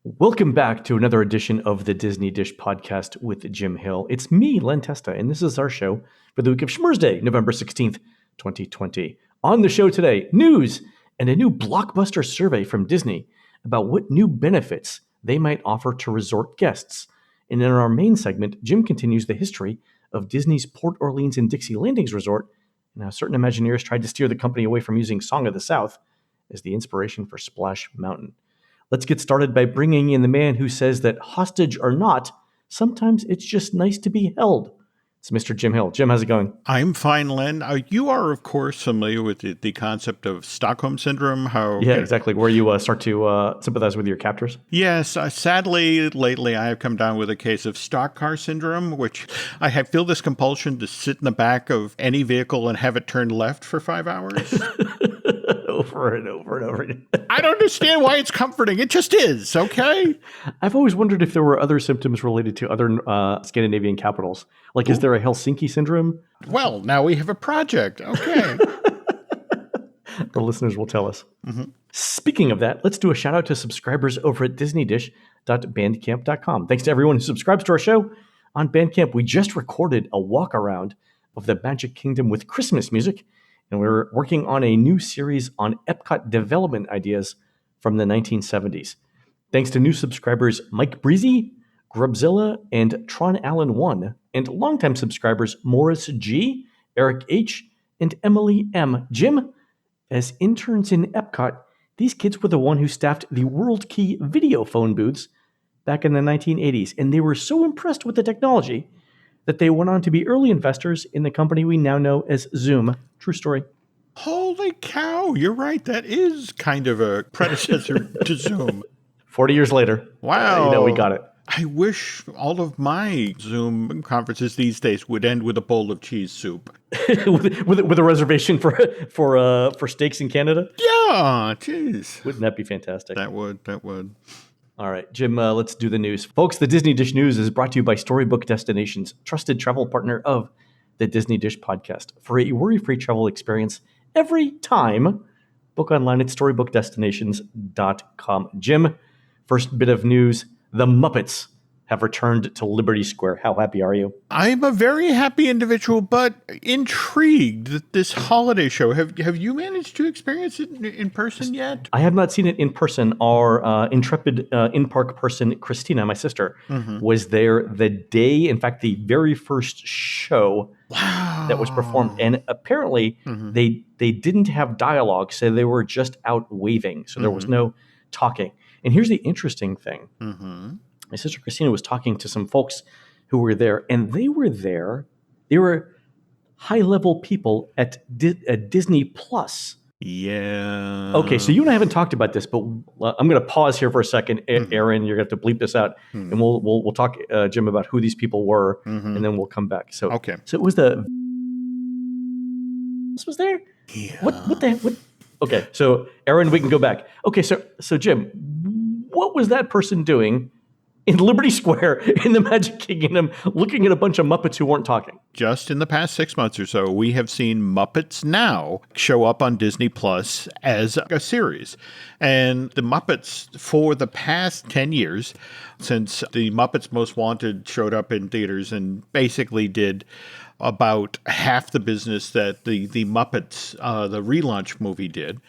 Welcome back to another edition of the Disney Dish podcast with Jim Hill. It's me, Len Testa, and this is our show for the week of Schmurz Day, November 16th, 2020. On the show today, news and a new blockbuster survey from Disney about what new benefits they might offer to resort guests. And in our main segment, Jim continues the history of Disney's Port Orleans and Dixie Landings Resort and how certain Imagineers tried to steer the company away from using Song of the South as the inspiration for Splash Mountain. Let's get started by bringing in the man who says that hostage or not, sometimes it's just nice to be held. It's Mr. Jim Hill. Jim, how's it going? I'm fine, Len. You are, of course, familiar with the concept of Stockholm Syndrome. Yeah, exactly. Where you start to sympathize with your captors. Yes. Sadly, lately, I have come down with a case of stock car syndrome, which I feel this compulsion to sit in the back of any vehicle and have it turn left for 5 hours. Over and over and over again. I don't understand why it's comforting. It just is, okay? I've always wondered if there were other symptoms related to other Scandinavian capitals. Like, is there a Helsinki syndrome? Well, now we have a project. Okay. The listeners will tell us. Mm-hmm. Speaking of that, let's do a shout out to subscribers over at disneydish.bandcamp.com. Thanks to everyone who subscribes to our show on Bandcamp. We just recorded a walk around of the Magic Kingdom with Christmas music. And we're working on a new series on Epcot development ideas from the 1970s. Thanks to new subscribers Mike Breezy, Grubzilla, and Tron Allen 1, and longtime subscribers Morris G, Eric H, and Emily M. Jim, as interns in Epcot, these kids were the one who staffed the World Key video phone booths back in the 1980s, and they were so impressed with the technology that they went on to be early investors in the company we now know as Zoom. True story. Holy cow, you're right. That is kind of a predecessor to Zoom. 40 years later. Wow. We got it. I wish all of my Zoom conferences these days would end with a bowl of cheese soup. with a reservation for steaks in Canada? Yeah, jeez. Wouldn't that be fantastic? That would. All right, Jim, let's do the news. Folks, the Disney Dish News is brought to you by Storybook Destinations, trusted travel partner of the Disney Dish podcast. For a worry-free travel experience every time, book online at storybookdestinations.com. Jim, first bit of news, the Muppets have returned to Liberty Square. How happy are you? I'm a very happy individual, but intrigued that this holiday show. Have you managed to experience it in person yet? I have not seen it in person. Our intrepid in-park person, Christina, my sister, was there the day, in fact, the very first show that was performed. And apparently they didn't have dialogue, so they were just out waving. So there was no talking. And here's the interesting thing. My sister Christina was talking to some folks who were there, and they were high-level people at Disney Plus. Yeah. Okay, so you and I haven't talked about this, but I'm going to pause here for a second. Aaron, you're going to have to bleep this out, and we'll talk, Jim, about who these people were, and then we'll come back. So, okay. So it was this was there? Yeah. What the heck? Okay, so Aaron, we can go back. Okay, so Jim, what was that person doing in Liberty Square in the Magic Kingdom, looking at a bunch of Muppets who weren't talking? Just in the past 6 months or so, we have seen Muppets Now show up on Disney Plus as a series. And the Muppets, for the past 10 years, since the Muppets Most Wanted showed up in theaters and basically did about half the business that the Muppets, the relaunch movie did.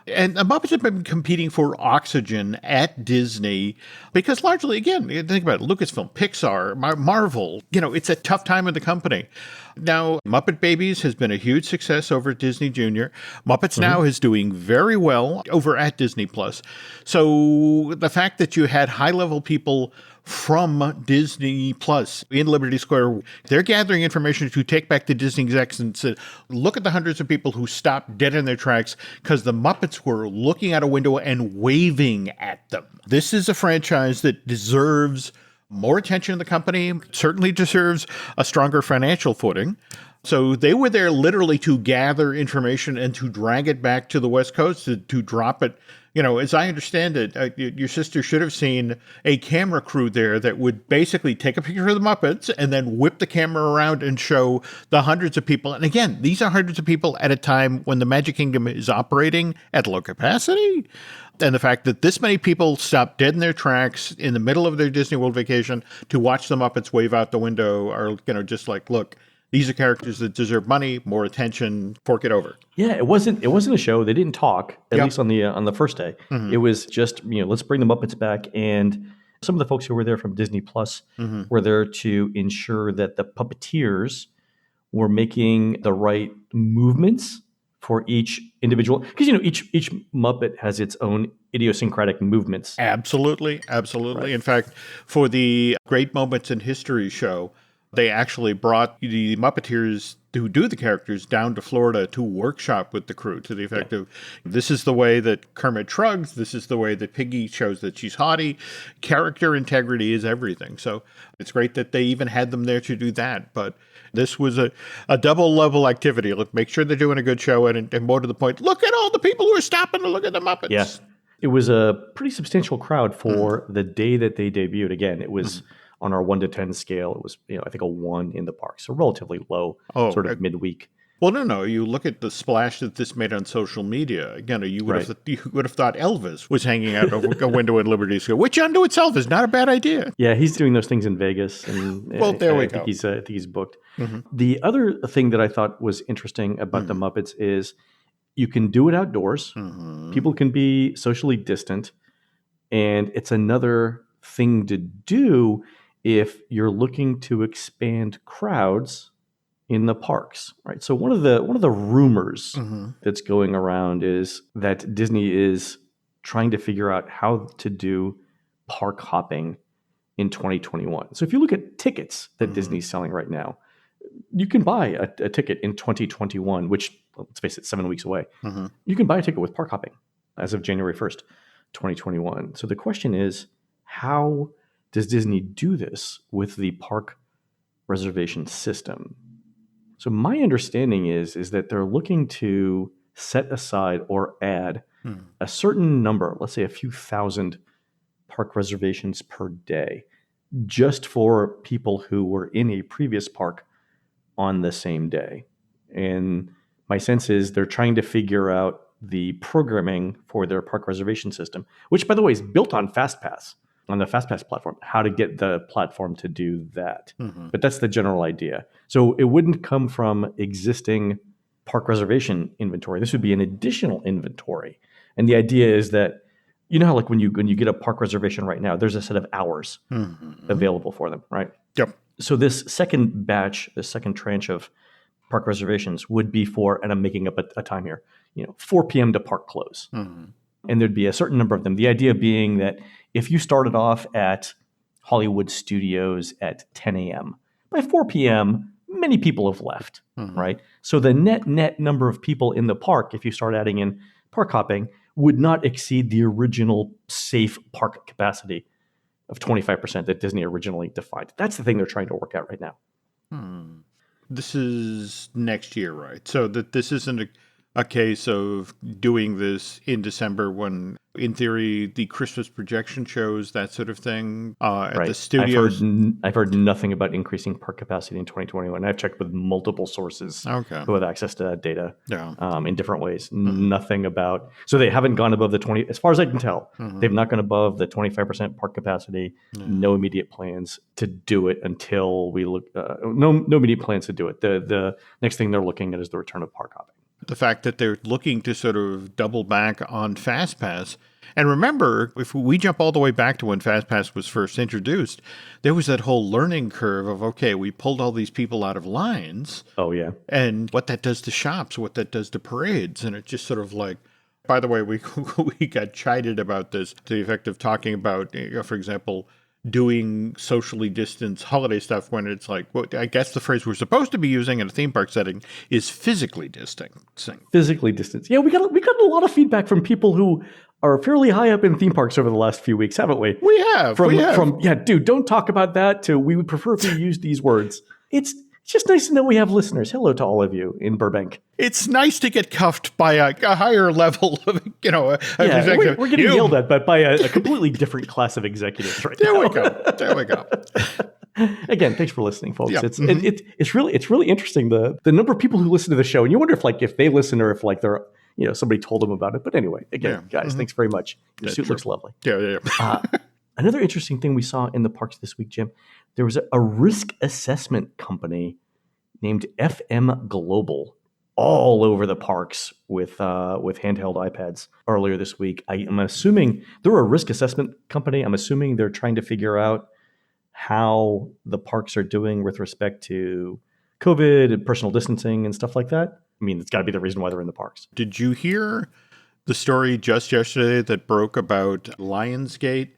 And the Muppets have been competing for oxygen at Disney because largely, again, think about it, Lucasfilm, Pixar, Marvel, it's a tough time in the company. Now, Muppet Babies has been a huge success over at Disney Junior. Muppets Now is doing very well over at Disney Plus. So the fact that you had high-level people from Disney Plus in Liberty Square, they're gathering information to take back to Disney execs and say, look at the hundreds of people who stopped dead in their tracks because the Muppets were looking out a window and waving at them. This is a franchise that deserves more attention in the company, certainly deserves a stronger financial footing. So they were there literally to gather information and to drag it back to the West Coast, to drop it. As I understand it, your sister should have seen a camera crew there that would basically take a picture of the Muppets and then whip the camera around and show the hundreds of people. And again, these are hundreds of people at a time when the Magic Kingdom is operating at low capacity. And the fact that this many people stopped dead in their tracks in the middle of their Disney World vacation to watch the Muppets wave out the window are, just like, look, these are characters that deserve money, more attention, fork it over. Yeah, it wasn't a show. They didn't talk, at least on the first day. It was just, let's bring the Muppets back. And some of the folks who were there from Disney Plus were there to ensure that the puppeteers were making the right movements for each individual. Because, each Muppet has its own idiosyncratic movements. Absolutely. Right. In fact, for the Great Moments in History show, they actually brought the Muppeteers who do the characters down to Florida to workshop with the crew to the effect of, this is the way that Kermit shrugs, this is the way that Piggy shows that she's haughty. Character integrity is everything. So it's great that they even had them there to do that. But this was a double-level activity. Look, make sure they're doing a good show, and more to the point, look at all the people who are stopping to look at the Muppets. Yeah. It was a pretty substantial crowd for the day that they debuted. Again, it was... on our 1 to 10 scale, it was, I think a 1 in the park. So relatively low, sort of midweek. Well, no. You look at the splash that this made on social media. Again, you would have thought Elvis was hanging out over a window in Liberty Square, which unto itself is not a bad idea. Yeah, he's doing those things in Vegas. And, well, there we go. I think he's booked. The other thing that I thought was interesting about the Muppets is you can do it outdoors. People can be socially distant. And it's another thing to do if you're looking to expand crowds in the parks, right? So one of the rumors that's going around is that Disney is trying to figure out how to do park hopping in 2021. So if you look at tickets that Disney's selling right now, you can buy a ticket in 2021, which, let's face it, 7 weeks away. You can buy a ticket with park hopping as of January 1st, 2021. So the question is, how does Disney do this with the park reservation system? So my understanding is that they're looking to set aside or add a certain number, let's say a few thousand park reservations per day, just for people who were in a previous park on the same day. And my sense is they're trying to figure out the programming for their park reservation system, which, by the way, is built on FastPass. On the FastPass platform, how to get the platform to do that. But that's the general idea. So it wouldn't come from existing park reservation inventory. This would be an additional inventory. And the idea is that, how like when you get a park reservation right now, there's a set of hours available for them, right? Yep. So this second batch, this second tranche of park reservations would be for, and I'm making up a time here, 4 p.m. to park close. And there'd be a certain number of them. The idea being that if you started off at Hollywood Studios at 10 a.m., by 4 p.m., many people have left, right? So the net number of people in the park, if you start adding in park hopping, would not exceed the original safe park capacity of 25% that Disney originally defined. That's the thing they're trying to work out right now. This is next year, right? So that this isn't a case of doing this in December when, in theory, the Christmas projection shows, that sort of thing, at the studios. I've heard nothing about increasing park capacity in 2021. I've checked with multiple sources who have access to that data in different ways. Nothing about... So they haven't gone above the 20... As far as I can tell, they've not gone above the 25% park capacity. No immediate plans to do it until we look... No immediate plans to do it. The next thing they're looking at is the return of park hopping. The fact that they're looking to sort of double back on FastPass. And remember, if we jump all the way back to when FastPass was first introduced, there was that whole learning curve of, okay, we pulled all these people out of lines. Oh, yeah. And what that does to shops, what that does to parades. And it's just sort of like, by the way, we got chided about this to the effect of talking about, for example, doing socially distanced holiday stuff when it's like, well, I guess the phrase we're supposed to be using in a theme park setting is physically distancing. Physically distanced. Yeah, we got a lot of feedback from people who are fairly high up in theme parks over the last few weeks, haven't we? We have. From yeah, dude, don't talk about that to we would prefer if you use these words. It's just nice to know we have listeners. Hello to all of you in Burbank. It's nice to get cuffed by a higher level of, executive. We're getting yelled at, but by a completely different class of executives right now. There we go. Again, thanks for listening, folks. Yeah. It's really interesting the number of people who listen to the show, and you wonder if they listen or if they're somebody told him about it. But anyway, again, guys, thanks very much. Your suit looks lovely. Yeah. Another interesting thing we saw in the parks this week, Jim, there was a risk assessment company named FM Global all over the parks with handheld iPads earlier this week. I'm assuming they're a risk assessment company. I'm assuming they're trying to figure out how the parks are doing with respect to COVID and personal distancing and stuff like that. I mean, it's got to be the reason why they're in the parks. Did you hear the story just yesterday that broke about Lionsgate?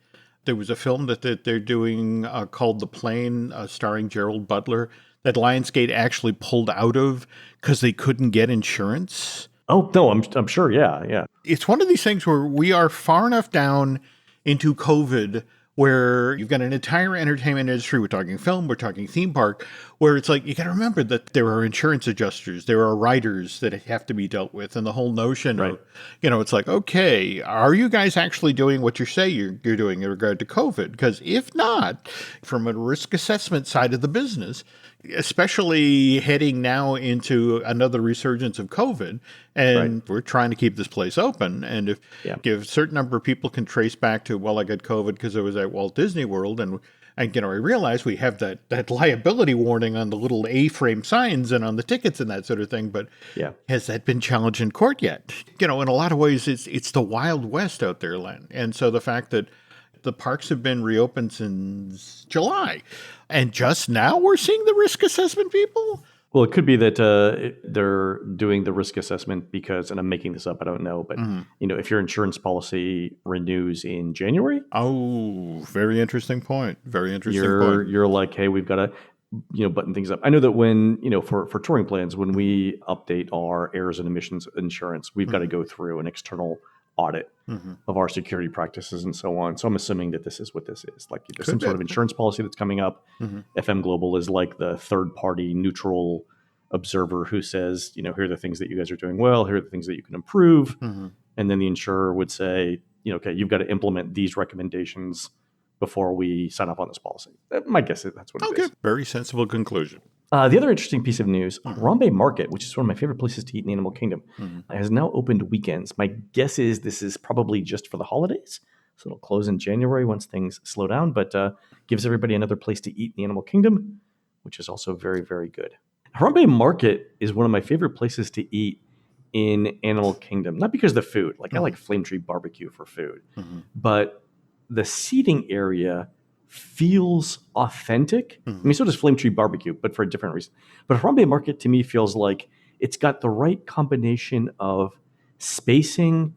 There was a film that they're doing called The Plane, starring Gerald Butler, that Lionsgate actually pulled out of because they couldn't get insurance. Oh, no, I'm sure. Yeah. It's one of these things where we are far enough down into COVID where you've got an entire entertainment industry. We're talking film, we're talking theme park, where it's like, you got to remember that there are insurance adjusters, there are writers that have to be dealt with. And the whole notion of, it's like, okay, are you guys actually doing what you say you're doing in regard to COVID? Because if not, from a risk assessment side of the business, especially heading now into another resurgence of COVID, and we're trying to keep this place open. And if a certain number of people can trace back to, well, I got COVID because I was at Walt Disney World, and I realize we have that liability warning on the little A-frame signs and on the tickets and that sort of thing. But has that been challenged in court yet? In a lot of ways, it's the Wild West out there, Len. And so the fact that the parks have been reopened since July, and just now we're seeing the risk assessment people. Well, it could be that they're doing the risk assessment because, and I'm making this up, I don't know, but if your insurance policy renews in January. Oh, very interesting point. Very interesting point. You're like, hey, we've got to button things up. I know that when, for touring plans, when we update our errors and emissions insurance, we've got to go through an external audit of our security practices and so on. So I'm assuming that this is what this is. Like there's some sort of insurance policy that's coming up. FM Global is like the third party neutral observer who says, here are the things that you guys are doing well. Here are the things that you can improve. And then the insurer would say, okay, you've got to implement these recommendations before we sign up on this policy. My guess is that's what it is. Okay, very sensible conclusion. The other interesting piece of news, Harambe Market, which is one of my favorite places to eat in the Animal Kingdom, has now opened weekends. My guess is this is probably just for the holidays. So it'll close in January once things slow down, but gives everybody another place to eat in the Animal Kingdom, which is also very, very good. Harambe Market is one of my favorite places to eat in Animal Kingdom. Not because of the food. Like I like Flame Tree Barbecue for food. But the seating area feels authentic. I mean, so does Flame Tree Barbecue, but for a different reason. But Harambe Market to me feels like it's got the right combination of spacing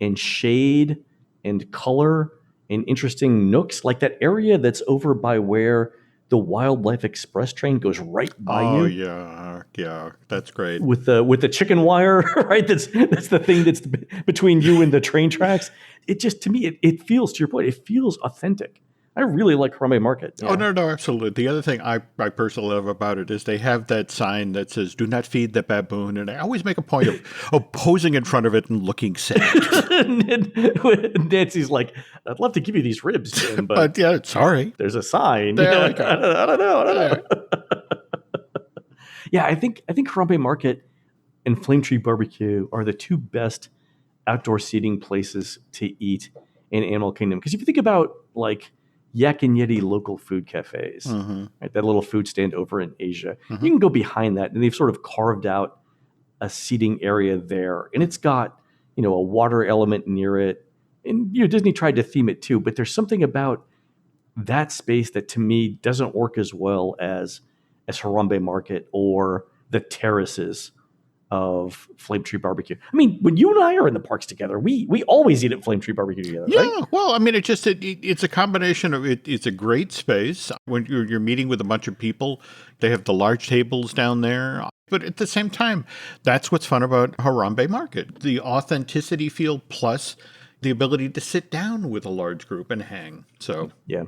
and shade and color and interesting nooks. Like that area that's over by where the Wildlife Express train goes right by you. Oh yeah, that's great. With the chicken wire, right? That's the thing that's between you and the train tracks. It just, to me, it feels, to your point, it feels authentic. I really like Harambe Market. Yeah. Oh, no, absolutely. The other thing I personally love about it is they have that sign that says, do not feed the baboon. And I always make a point of posing in front of it and looking sad. Nancy's like, I'd love to give you these ribs, Jim, but yeah, sorry. There's a sign. There I don't know. Yeah, I think Harambe Market and Flame Tree Barbecue are the two best outdoor seating places to eat in Animal Kingdom. Because if you think about like Yak and Yeti local food cafes, right, that little food stand over in Asia, you can go behind that, and they've sort of carved out a seating area there, and it's got a water element near it, and Disney tried to theme it too, but there's something about that space that to me doesn't work as well as Harambe Market or the terraces of Flame Tree Barbecue. I mean, when you and I are in the parks together, we always eat at Flame Tree Barbecue together, right? Yeah, well, I mean, it's a combination of it. It's a great space. When you're meeting with a bunch of people, they have the large tables down there. But at the same time, that's what's fun about Harambe Market. The authenticity feel plus the ability to sit down with a large group and hang. So yeah.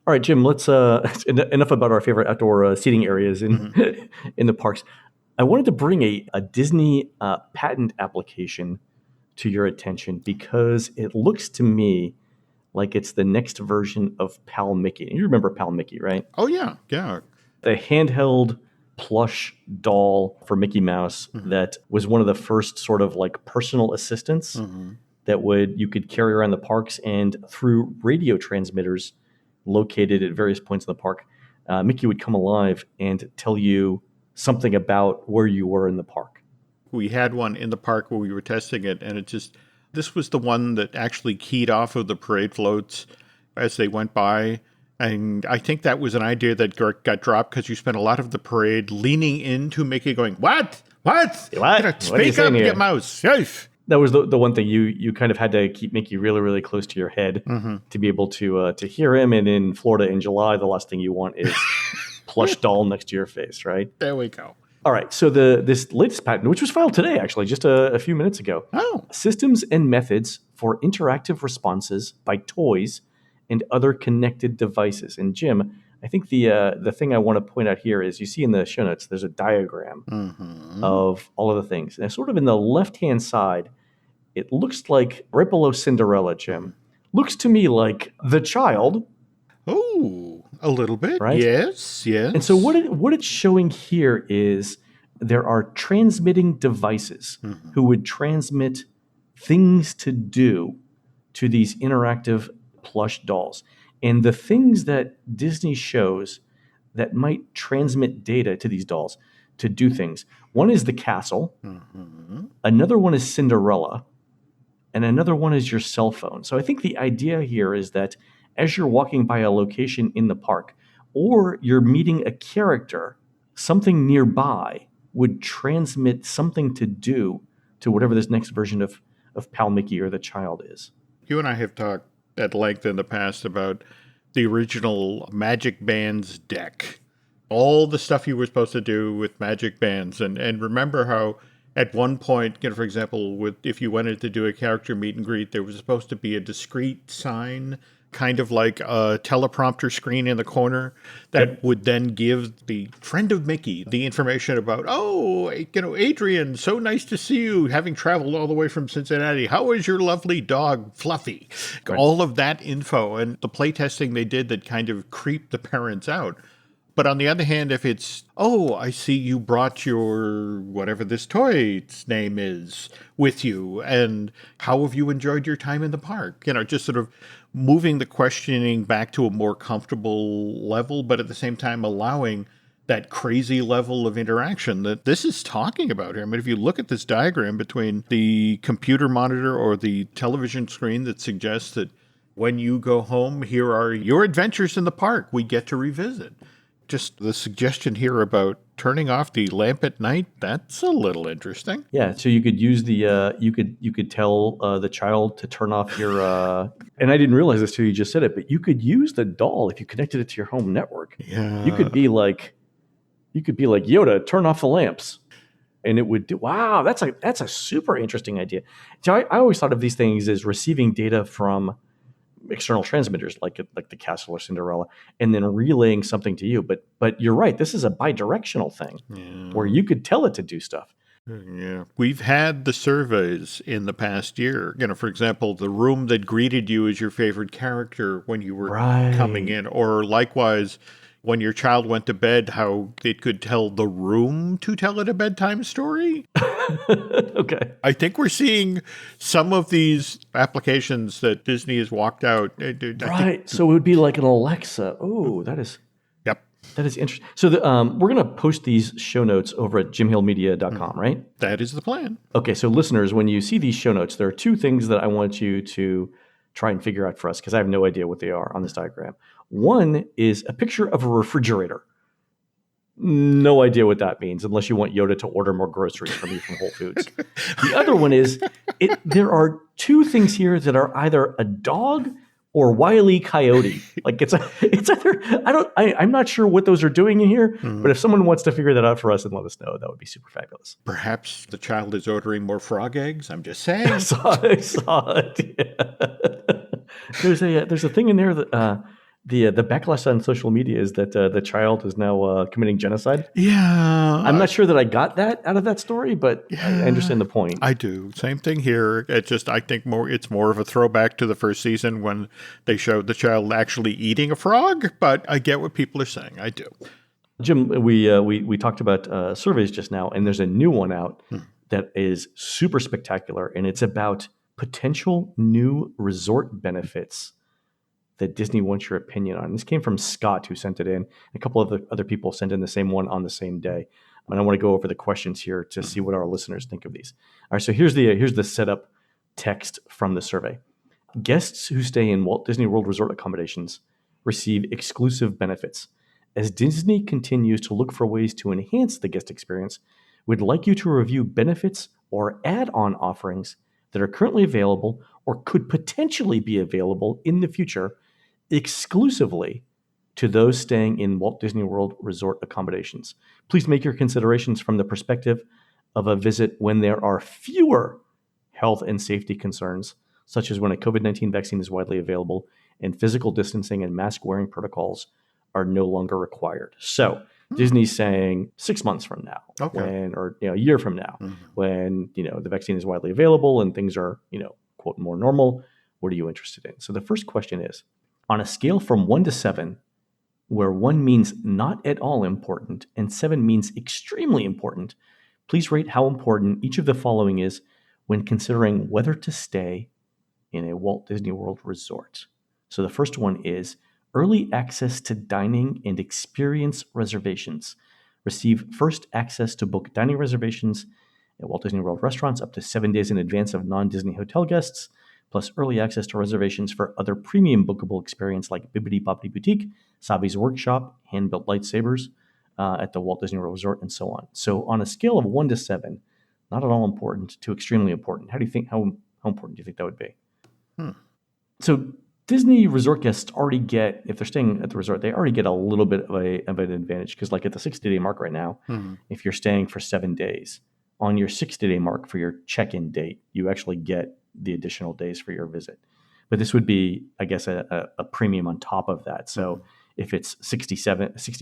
All right, Jim, let's enough about our favorite outdoor seating areas in in the parks. I wanted to bring a Disney patent application to your attention because it looks to me like it's the next version of Pal Mickey. You remember Pal Mickey, right? Oh, yeah. Yeah. The handheld plush doll for Mickey Mouse that was one of the first sort of like personal assistants that you could carry around the parks, and through radio transmitters located at various points in the park, Mickey would come alive and tell you something about where you were in the park. We had one in the park where we were testing it, and this was the one that actually keyed off of the parade floats as they went by. And I think that was an idea that got dropped because you spent a lot of the parade leaning into Mickey going, What? Speak up, you mouse. Yes. That was the one thing you kind of had to keep Mickey really, really close to your head to be able to hear him. And in Florida in July, the last thing you want is plush doll next to your face, right? There we go. All right. So this latest patent, which was filed today, actually, just a few minutes ago. Oh. Systems and methods for interactive responses by toys and other connected devices. And Jim, I think the thing I want to point out here is you see in the show notes, there's a diagram of all of the things. And sort of in the left-hand side, it looks like right below Cinderella, Jim. Looks to me like the child. Oh, a little bit. Right? Yes. And so what it's showing here is there are transmitting devices who would transmit things to do to these interactive plush dolls. And the things that Disney shows that might transmit data to these dolls to do things. One is the castle. Another one is Cinderella. And another one is your cell phone. So I think the idea here is that as you're walking by a location in the park, or you're meeting a character, something nearby would transmit something to do to whatever this next version of Pal Mickey or the child is. You and I have talked at length in the past about the original Magic Bands deck. All the stuff you were supposed to do with Magic Bands. And remember how at one point, for example, if you wanted to do a character meet and greet, there was supposed to be a discrete sign, kind of like a teleprompter screen in the corner that would then give the friend of Mickey the information about, Adrian, so nice to see you, having traveled all the way from Cincinnati. How is your lovely dog, Fluffy? Right. All of that info and the playtesting they did that kind of creeped the parents out. But on the other hand, if it's, I see you brought your whatever this toy's name is with you, and how have you enjoyed your time in the park? Just sort of moving the questioning back to a more comfortable level, but at the same time allowing that crazy level of interaction that this is talking about here. I mean, if you look at this diagram between the computer monitor or the television screen that suggests that when you go home, here are your adventures in the park we get to revisit. Just the suggestion here about turning off the lamp at night, that's a little interesting. Yeah, so you could use the you could tell the child to turn off your and I didn't realize this till you just said it, but you could use the doll if you connected it to your home network. Yeah. You could be like Yoda, turn off the lamps. And it would do, wow, that's a super interesting idea. So I always thought of these things as receiving data from external transmitters like the castle or Cinderella, and then relaying something to you. But you're right. This is a bidirectional thing where you could tell it to do stuff. Yeah. We've had the surveys in the past year. For example, the room that greeted you as your favorite character when you were coming in, or likewise, when your child went to bed, how it could tell the room to tell it a bedtime story. Okay. I think we're seeing some of these applications that Disney has walked out. Right. So it would be like an Alexa. Oh, that is interesting. So we're going to post these show notes over at jimhillmedia.com, right? That is the plan. Okay. So listeners, when you see these show notes, there are two things that I want you to try and figure out for us, because I have no idea what they are on this diagram. One is a picture of a refrigerator. No idea what that means, unless you want Yoda to order more groceries from you from Whole Foods. The other one is there are two things here that are either a dog or Wile E. Coyote. Like it's either I'm not sure what those are doing in here, but if someone wants to figure that out for us and let us know, that would be super fabulous. Perhaps the child is ordering more frog eggs. I'm just saying. I saw it. Yeah. There's a thing in there that the backlash on social media is that the child is now committing genocide. Yeah. I'm not sure that I got that out of that story, but I understand the point. I do. Same thing here. I think it's more of a throwback to the first season when they showed the child actually eating a frog, but I get what people are saying. I do. Jim, we talked about surveys just now, and there's a new one out that is super spectacular, and it's about potential new resort benefits that Disney wants your opinion on. This came from Scott, who sent it in. A couple of other people sent in the same one on the same day. And I want to go over the questions here to see what our listeners think of these. All right, so here's the setup text from the survey. Guests who stay in Walt Disney World Resort accommodations receive exclusive benefits. As Disney continues to look for ways to enhance the guest experience, we'd like you to review benefits or add-on offerings that are currently available or could potentially be available in the future exclusively to those staying in Walt Disney World Resort accommodations. Please make your considerations from the perspective of a visit when there are fewer health and safety concerns, such as when a COVID-19 vaccine is widely available and physical distancing and mask wearing protocols are no longer required. So Disney's saying 6 months from now, or a year from now, when the vaccine is widely available and things are quote more normal, what are you interested in? So the first question is, on a scale from 1 to 7, where 1 means not at all important and 7 means extremely important, please rate how important each of the following is when considering whether to stay in a Walt Disney World resort. So the first one is early access to dining and experience reservations. Receive first access to book dining reservations at Walt Disney World restaurants up to 7 days in advance of non-Disney hotel guests, plus early access to reservations for other premium bookable experience like Bibbidi Bobbidi Boutique, Savi's Workshop, hand-built lightsabers at the Walt Disney World Resort, and so on. So on a scale of 1 to 7, not at all important to extremely important, how important do you think that would be? So Disney resort guests already get, if they're staying at the resort, they already get a little bit of an advantage because like at the 60-day mark right now, if you're staying for 7 days, on your 60-day mark for your check-in date, you actually get the additional days for your visit. But this would be, I guess, a premium on top of that. So if it's 60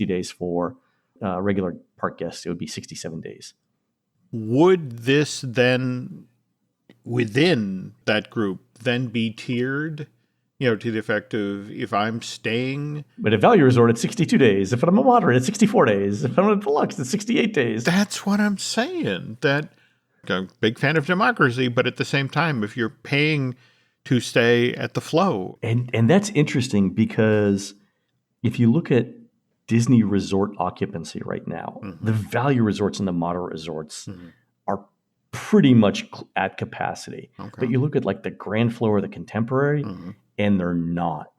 days for regular park guests, it would be 67 days. Would this then, within that group, then be tiered, to the effect of if I'm staying... But at Value Resort, it's 62 days. If I'm a moderate, it's 64 days. If I'm a deluxe, it's 68 days. That's what I'm saying. I'm a big fan of democracy, but at the same time, if you're paying to stay at the Flow... And that's interesting because if you look at Disney resort occupancy right now, the Value Resorts and the moderate resorts are pretty much at capacity. But you look at like the Grand Flow or the Contemporary, and they're not.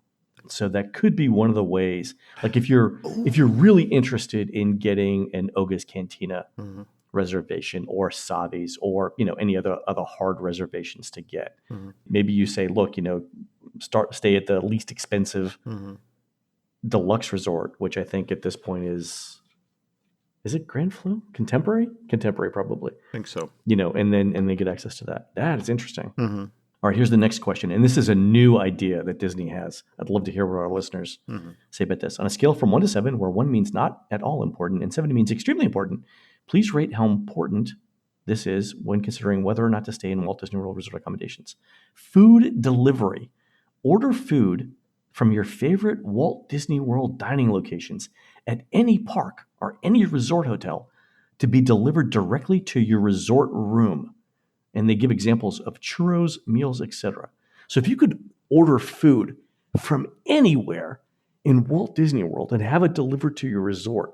So that could be one of the ways. Like if you're really interested in getting an Oga's Cantina reservation or Savi's or any other hard reservations to get, maybe you say, look, stay at the least expensive deluxe resort, which I think at this point is it Grand Flow? Contemporary probably. I think so. And they get access to that. That is interesting. All right, here's the next question. And this is a new idea that Disney has. I'd love to hear what our listeners say about this. On a scale from 1 to 7, where 1 means not at all important and 7 means extremely important, please rate how important this is when considering whether or not to stay in Walt Disney World Resort accommodations. Food delivery. Order food from your favorite Walt Disney World dining locations at any park or any resort hotel to be delivered directly to your resort room. And they give examples of churros, meals, etc. So if you could order food from anywhere in Walt Disney World and have it delivered to your resort,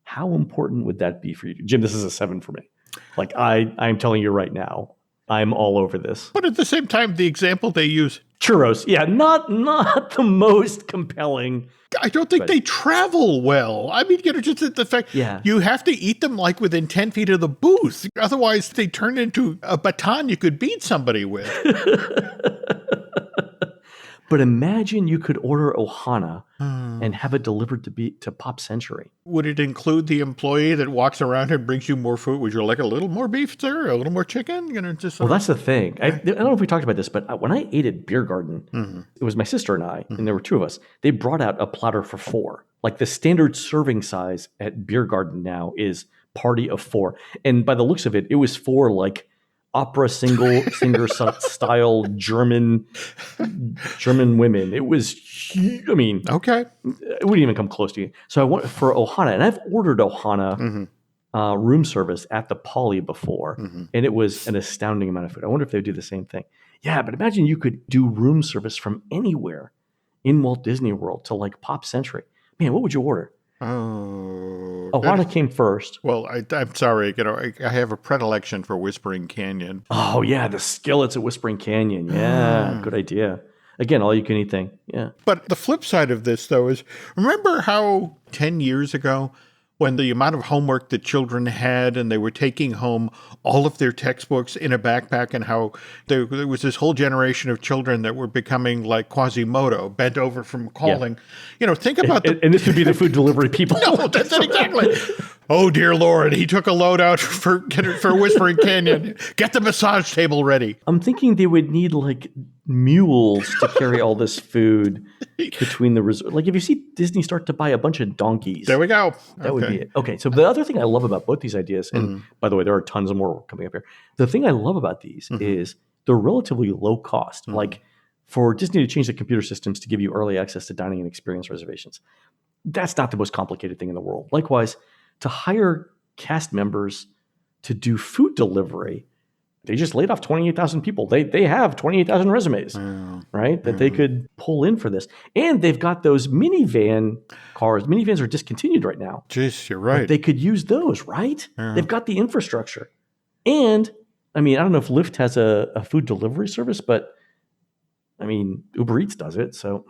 how important would that be for you? Jim, this is a 7 for me. Like I'm telling you right now, I'm all over this. But at the same time, the example they use... Churros. Yeah, not the most compelling. I don't think they travel well. I mean, just the fact you have to eat them like within 10 feet of the booth. Otherwise, they turn into a baton you could beat somebody with. But imagine you could order Ohana and have it delivered to Pop Century. Would it include the employee that walks around and brings you more food? Would you like a little more beef, sir? A little more chicken? Well, that's the thing. I don't know if we talked about this, but when I ate at Beer Garden, it was my sister and I, and there were 2 of us. They brought out a platter for 4. Like the standard serving size at Beer Garden now is party of 4. And by the looks of it, it was for like opera singer style German women. It was huge. I mean, Okay. it wouldn't even come close to you. So I went for Ohana, and I've ordered Ohana room service at the Poly before, and it was an astounding amount of food. I wonder if they would do the same thing. Yeah, but imagine you could do room service from anywhere in Walt Disney World to like Pop Century. Man, what would you order? Oh, Ohana came first. Well, I'm sorry. I have a predilection for Whispering Canyon. Oh, yeah, the skillets at Whispering Canyon. Yeah, good idea. Again, all you can eat thing. Yeah. But the flip side of this, though, is remember how 10 years ago, when the amount of homework that children had and they were taking home all of their textbooks in a backpack, and how there was this whole generation of children that were becoming like Quasimodo, bent over from calling. Yeah. Think about and this would be the food delivery people. No, that's it exactly. Oh, dear Lord, he took a load out for Whispering Canyon. Get the massage table ready. I'm thinking they would need like mules to carry all this food between the resort. Like if you see Disney start to buy a bunch of donkeys. There we go. That would be it. Okay, so the other thing I love about both these ideas, and by the way, there are tons more coming up here. The thing I love about these is they're relatively low cost. Like for Disney to change the computer systems to give you early access to dining and experience reservations, that's not the most complicated thing in the world. Likewise, to hire cast members to do food delivery, they just laid off 28,000 people. They have 28,000 resumes, right? That they could pull in for this. And they've got those minivan cars. Minivans are discontinued right now. Jeez, you're right. But they could use those, right? They've got the infrastructure. And, I mean, I don't know if Lyft has a food delivery service, but, I mean, Uber Eats does it. So,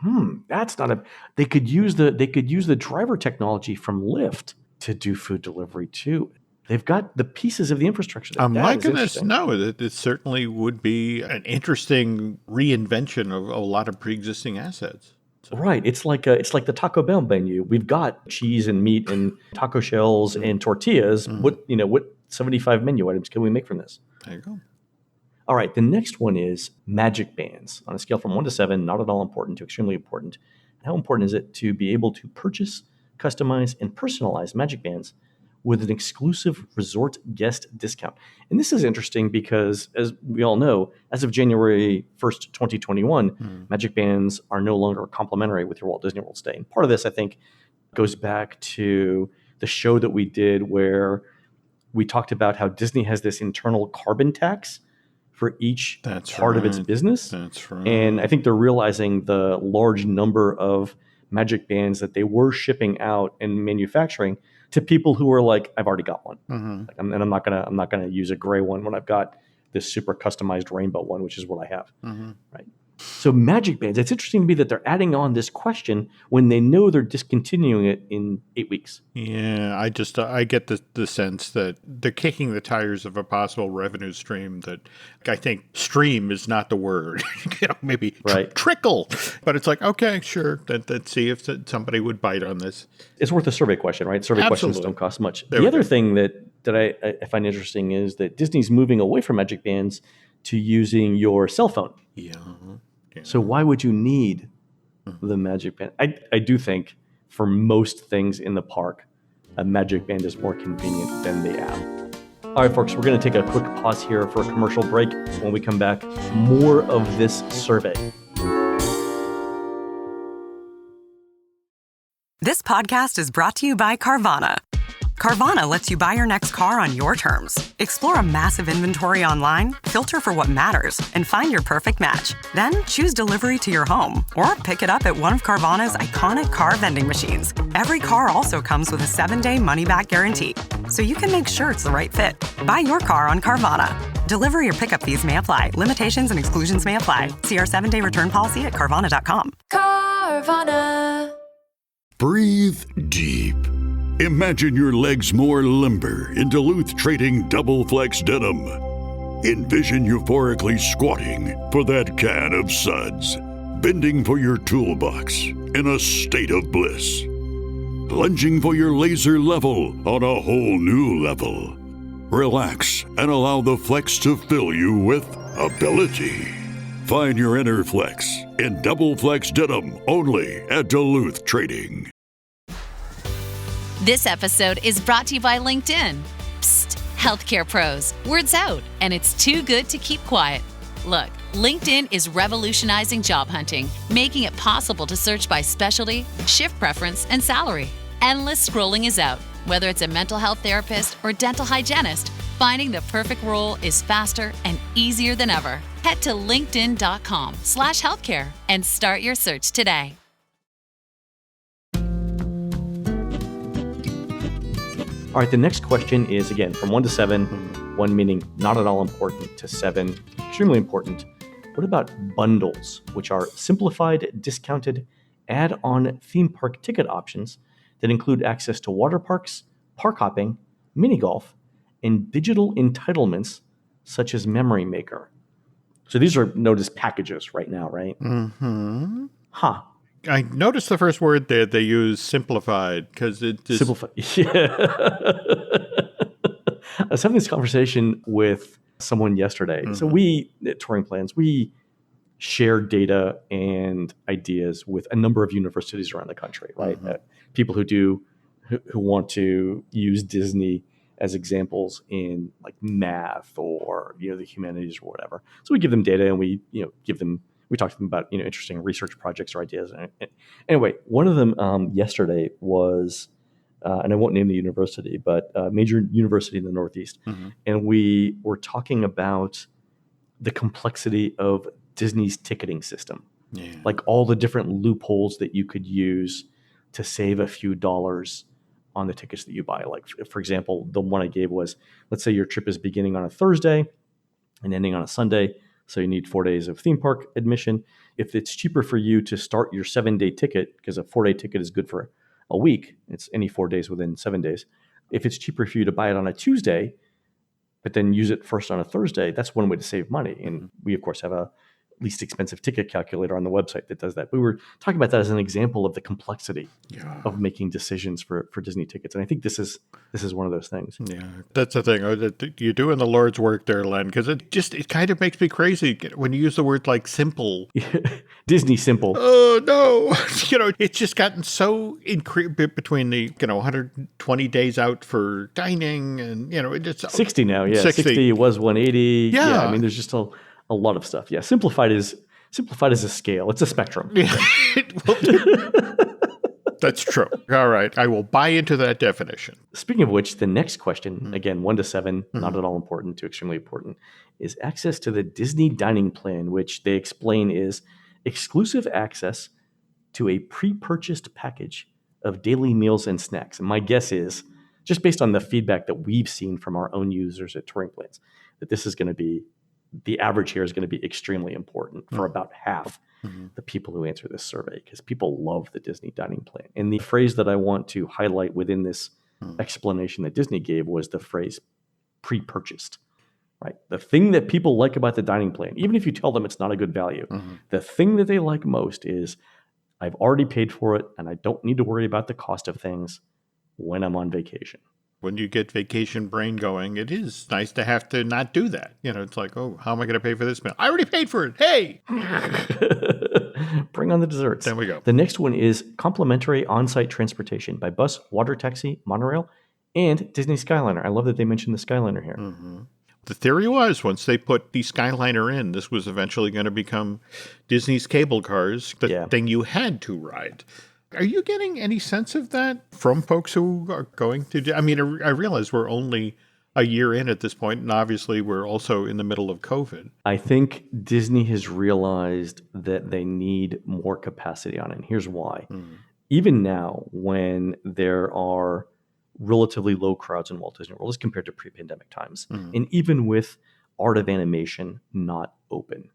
that's not a... They could use the driver technology from Lyft to do food delivery too. They've got the pieces of the infrastructure. My goodness, no, it certainly would be an interesting reinvention of a lot of pre-existing assets. So. Right. It's like the Taco Bell menu. We've got cheese and meat and taco shells and tortillas. What 75 menu items can we make from this? There you go. All right. The next one is magic bands on a scale from 1 to 7, not at all important to extremely important. How important is it to be able to purchase, customize, and personalize magic bands with an exclusive resort guest discount? And this is interesting because, as we all know, as of January 1st, 2021, magic bands are no longer complimentary with your Walt Disney World stay. And part of this, I think, goes back to the show that we did where we talked about how Disney has this internal carbon tax for each part of its business. That's right. And I think they're realizing the large number of magic bands that they were shipping out and manufacturing to people who are like, I've already got one, like, and I'm not gonna use a gray one when I've got this super customized rainbow one, which is what I have, right? So magic bands, it's interesting to me that they're adding on this question when they know they're discontinuing it in 8 weeks. Yeah, I get the sense that they're kicking the tires of a possible revenue stream that I think stream is not the word. Maybe trickle. But it's like, okay, sure, let's see if somebody would bite on this. It's worth a survey question, right? Survey questions don't cost much. The other thing that I find interesting is that Disney's moving away from magic bands to using your cell phone. Yeah. So why would you need the magic band? I do think for most things in the park, a magic band is more convenient than the app. All right, folks, we're going to take a quick pause here for a commercial break. When we come back, more of this survey. This podcast is brought to you by Carvana. Carvana lets you buy your next car on your terms. Explore a massive inventory online, filter for what matters, and find your perfect match. Then choose delivery to your home or pick it up at one of Carvana's iconic car vending machines. Every car also comes with a 7-day money-back guarantee, so you can make sure it's the right fit. Buy your car on Carvana. Delivery or pickup fees may apply. Limitations and exclusions may apply. See our 7-day return policy at Carvana.com. Carvana. Breathe deep. Imagine your legs more limber in Duluth Trading Double Flex Denim. Envision euphorically squatting for that can of suds, bending for your toolbox in a state of bliss, lunging for your laser level on a whole new level. Relax and allow the flex to fill you with ability. Find your inner flex in Double Flex Denim only at Duluth Trading. This episode is brought to you by LinkedIn. Psst. Healthcare pros, word's out, and it's too good to keep quiet. Look, LinkedIn is revolutionizing job hunting, making it possible to search by specialty, shift preference, and salary. Endless scrolling is out. Whether it's a mental health therapist or dental hygienist, finding the perfect role is faster and easier than ever. Head to linkedin.com/healthcare and start your search today. All right, the next question is, again, from 1 to 7, 1 meaning not at all important to 7, extremely important. What about bundles, which are simplified, discounted, add-on theme park ticket options that include access to water parks, park hopping, mini golf, and digital entitlements such as Memory Maker? So these are known as packages right now, right? Mm-hmm. Huh. I noticed the first word there they use simplified because it is Simplified. Yeah. I was having this conversation with someone yesterday. So we, at Touring Plans, we share data and ideas with a number of universities around the country, right? People who want to use Disney as examples in like math or, the humanities or whatever. So we give them data and we talk to them about, interesting research projects or ideas. And anyway, one of them yesterday was, and I won't name the university, but a major university in the Northeast. And we were talking about the complexity of Disney's ticketing system. Yeah. Like all the different loopholes that you could use to save a few dollars on the tickets that you buy. Like, for example, the one I gave was, let's say your trip is beginning on a Thursday and ending on a Sunday. So you need 4 days of theme park admission. If it's cheaper for you to start your 7-day ticket, because a 4-day ticket is good for a week, it's any 4 days within 7 days. If it's cheaper for you to buy it on a Tuesday, but then use it first on a Thursday, that's one way to save money. And we, of course, have a least expensive ticket calculator on the website that does that. We were talking about that as an example of the complexity of making decisions for Disney tickets. And I think this is one of those things. Yeah, that's the thing. You're doing the Lord's work there, Len, because it kind of makes me crazy when you use the word like simple. Disney simple. Oh, no. It's just gotten so between the, 120 days out for dining and, it's 60 now. Yeah. 60 was 180. Yeah. I mean, there's just a lot of stuff. Yeah. Simplified is a scale. It's a spectrum. Yeah. That's true. All right. I will buy into that definition. Speaking of which, the next question, again, 1 to 7, not at all important to extremely important, is access to the Disney dining plan, which they explain is exclusive access to a pre-purchased package of daily meals and snacks. And my guess is, just based on the feedback that we've seen from our own users at Touring Plans, that this is going to be, the average here is going to be extremely important for about half the people who answer this survey, because people love the Disney dining plan. And the phrase that I want to highlight within this explanation that Disney gave was the phrase pre-purchased, right? The thing that people like about the dining plan, even if you tell them it's not a good value, the thing that they like most is I've already paid for it and I don't need to worry about the cost of things when I'm on vacation. When you get vacation brain going, it is nice to have to not do that. It's like, oh, how am I going to pay for this meal? I already paid for it. Hey! Bring on the desserts. There we go. The next one is complimentary on-site transportation by bus, water taxi, monorail, and Disney Skyliner. I love that they mentioned the Skyliner here. The theory was once they put the Skyliner in, this was eventually going to become Disney's cable cars, the thing you had to ride. Are you getting any sense of that from folks who are going to do? I mean, I realize we're only a year in at this point, and obviously we're also in the middle of COVID. I think Disney has realized that they need more capacity on it. And here's why. Even now, when there are relatively low crowds in Walt Disney World as compared to pre-pandemic times, and even with Art of Animation not open,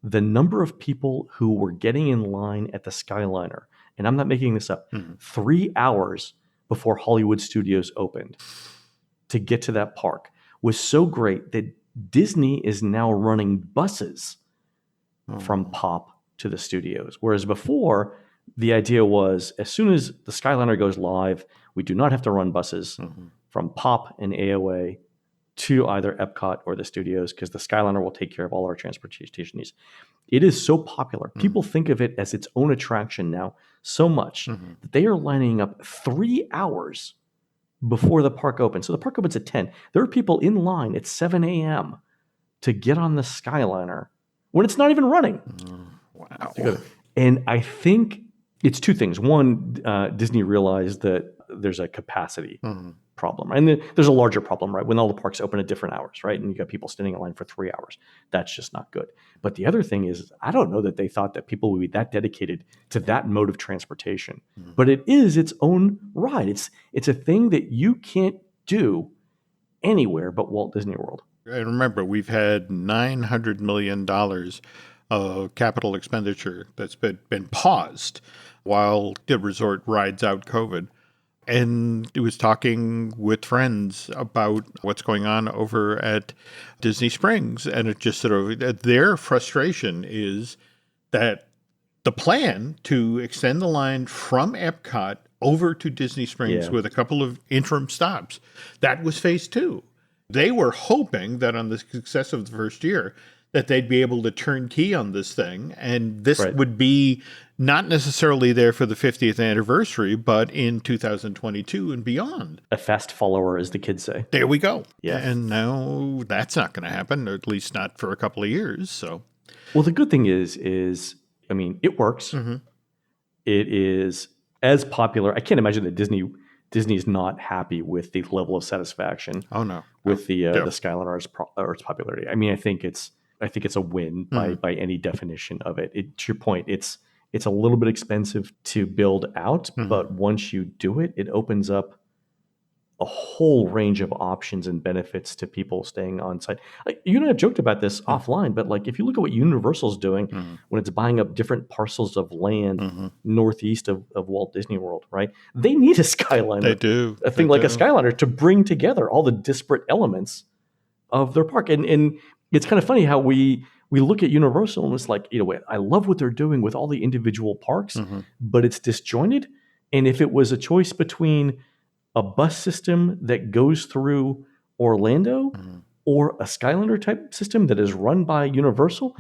the number of people who were getting in line at the Skyliner, and I'm not making this up, 3 hours before Hollywood Studios opened to get to that park was so great that Disney is now running buses from Pop to the studios. Whereas before, the idea was as soon as the Skyliner goes live, we do not have to run buses from Pop and AOA to either Epcot or the studios, because the Skyliner will take care of all our transportation needs. It is so popular. People think of it as its own attraction now so much that they are lining up 3 hours before the park opens. So the park opens at 10. There are people in line at 7 a.m. to get on the Skyliner when it's not even running. Wow. And I think it's two things. One, Disney realized that there's a capacity problem. And there's a larger problem, right? When all the parks open at different hours, right? And you got people standing in line for 3 hours. That's just not good. But the other thing is, I don't know that they thought that people would be that dedicated to that mode of transportation. But it is its own ride. It's a thing that you can't do anywhere but Walt Disney World. And remember, we've had $900 million of capital expenditure that's been paused while the resort rides out COVID. And it was talking with friends about what's going on over at Disney Springs. And it just sort of, their frustration is that the plan to extend the line from Epcot over to Disney Springs with a couple of interim stops, that was phase 2. They were hoping that on the success of the first year, that they'd be able to turn key on this thing. And this would be not necessarily there for the 50th anniversary, but in 2022 and beyond. A fast follower, as the kids say. There we go. Yeah. And now that's not going to happen, or at least not for a couple of years. So, well, the good thing is I mean, it works. It is as popular. I can't imagine that Disney is not happy with the level of satisfaction. Oh no, with the Skyliner or its popularity. I mean, I think it's a win by any definition of it. To your point, it's a little bit expensive to build out, but once you do it, it opens up a whole range of options and benefits to people staying on site. Like, you and I have joked about this offline, but like if you look at what Universal's doing when it's buying up different parcels of land northeast of Walt Disney World, right? They need a Skyliner. They do. A thing like a Skyliner to bring together all the disparate elements of their park. And it's kind of funny how we look at Universal and it's like, I love what they're doing with all the individual parks, but it's disjointed. And if it was a choice between a bus system that goes through Orlando or a Skyliner type system that is run by Universal,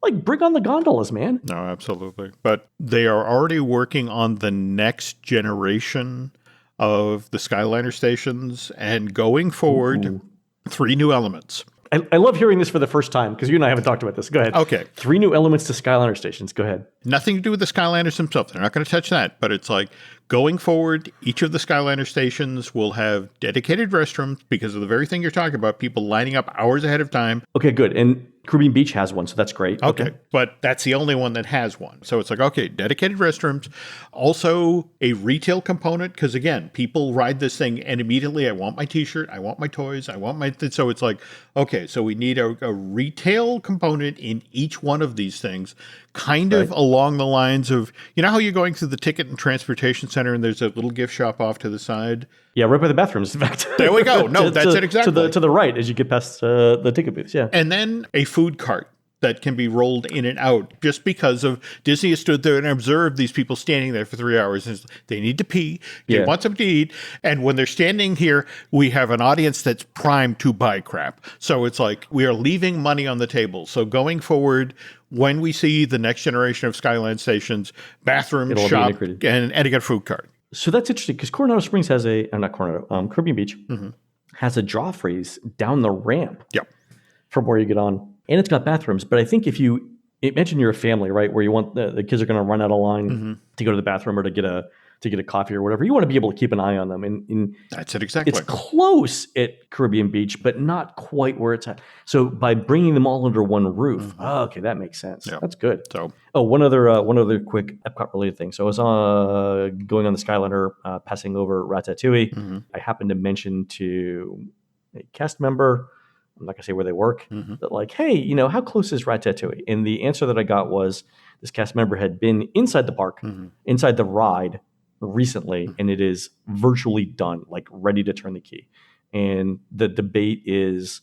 like bring on the gondolas, man. No, absolutely. But they are already working on the next generation of the Skyliner stations, and going forward, 3 new elements. I love hearing this for the first time because you and I haven't talked about this. Go ahead. Okay. 3 new elements to Skyliner stations. Go ahead. Nothing to do with the Skyliners themselves. They're not going to touch that. But it's like going forward, each of the Skyliner stations will have dedicated restrooms because of the very thing you're talking about, people lining up hours ahead of time. Okay, good. And Caribbean Beach has one, so that's great. Okay. But that's the only one that has one. So it's like, okay, dedicated restrooms. Also a retail component, because again, people ride this thing and immediately I want my t-shirt, I want my toys, I want my... So it's like, okay, so we need a retail component in each one of these things, kind of along the lines of, you know how you're going through the ticket and transportation center and there's a little gift shop off to the side? Yeah, right by the bathrooms, in fact. There we go. No, that's it exactly. To the right as you get past the ticket booths, yeah. And then a food cart that can be rolled in and out, just because of Disney has stood there and observed these people standing there for 3 hours. And they need to pee. They want something to eat. And when they're standing here, we have an audience that's primed to buy crap. So it's like we are leaving money on the table. So going forward, when we see the next generation of Skyline stations, bathroom, shop, and a food cart. So that's interesting because Coronado Springs has Caribbean Beach has a jaw freeze down the ramp from where you get on. And it's got bathrooms. But I think if you imagine you're a family, right, where you want the kids are going to run out of line to go to the bathroom or to get a coffee or whatever, you want to be able to keep an eye on them. And that's it exactly. It's close at Caribbean Beach, but not quite where it's at. So by bringing them all under one roof, okay, that makes sense. Yeah. That's good. So, one other quick Epcot related thing. So I was going on the Skyliner, passing over Ratatouille. I happened to mention to a cast member, I'm not going to say where they work, but like, hey, how close is Ratatouille? And the answer that I got was this cast member had been inside the park, inside the ride recently, and it is virtually done, like ready to turn the key. And the debate is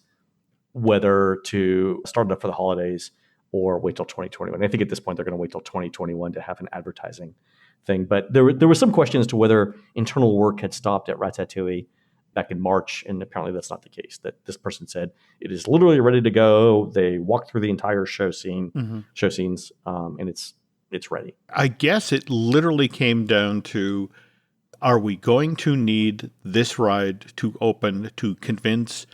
whether to start it up for the holidays or wait till 2021. I think at this point they're going to wait till 2021 to have an advertising thing. But there was some question as to whether internal work had stopped at Ratatouille back in March, and apparently that's not the case. That this person said it is literally ready to go. They walked through the entire show scenes, and it's ready. I guess it literally came down to are we going to need this ride to open to convince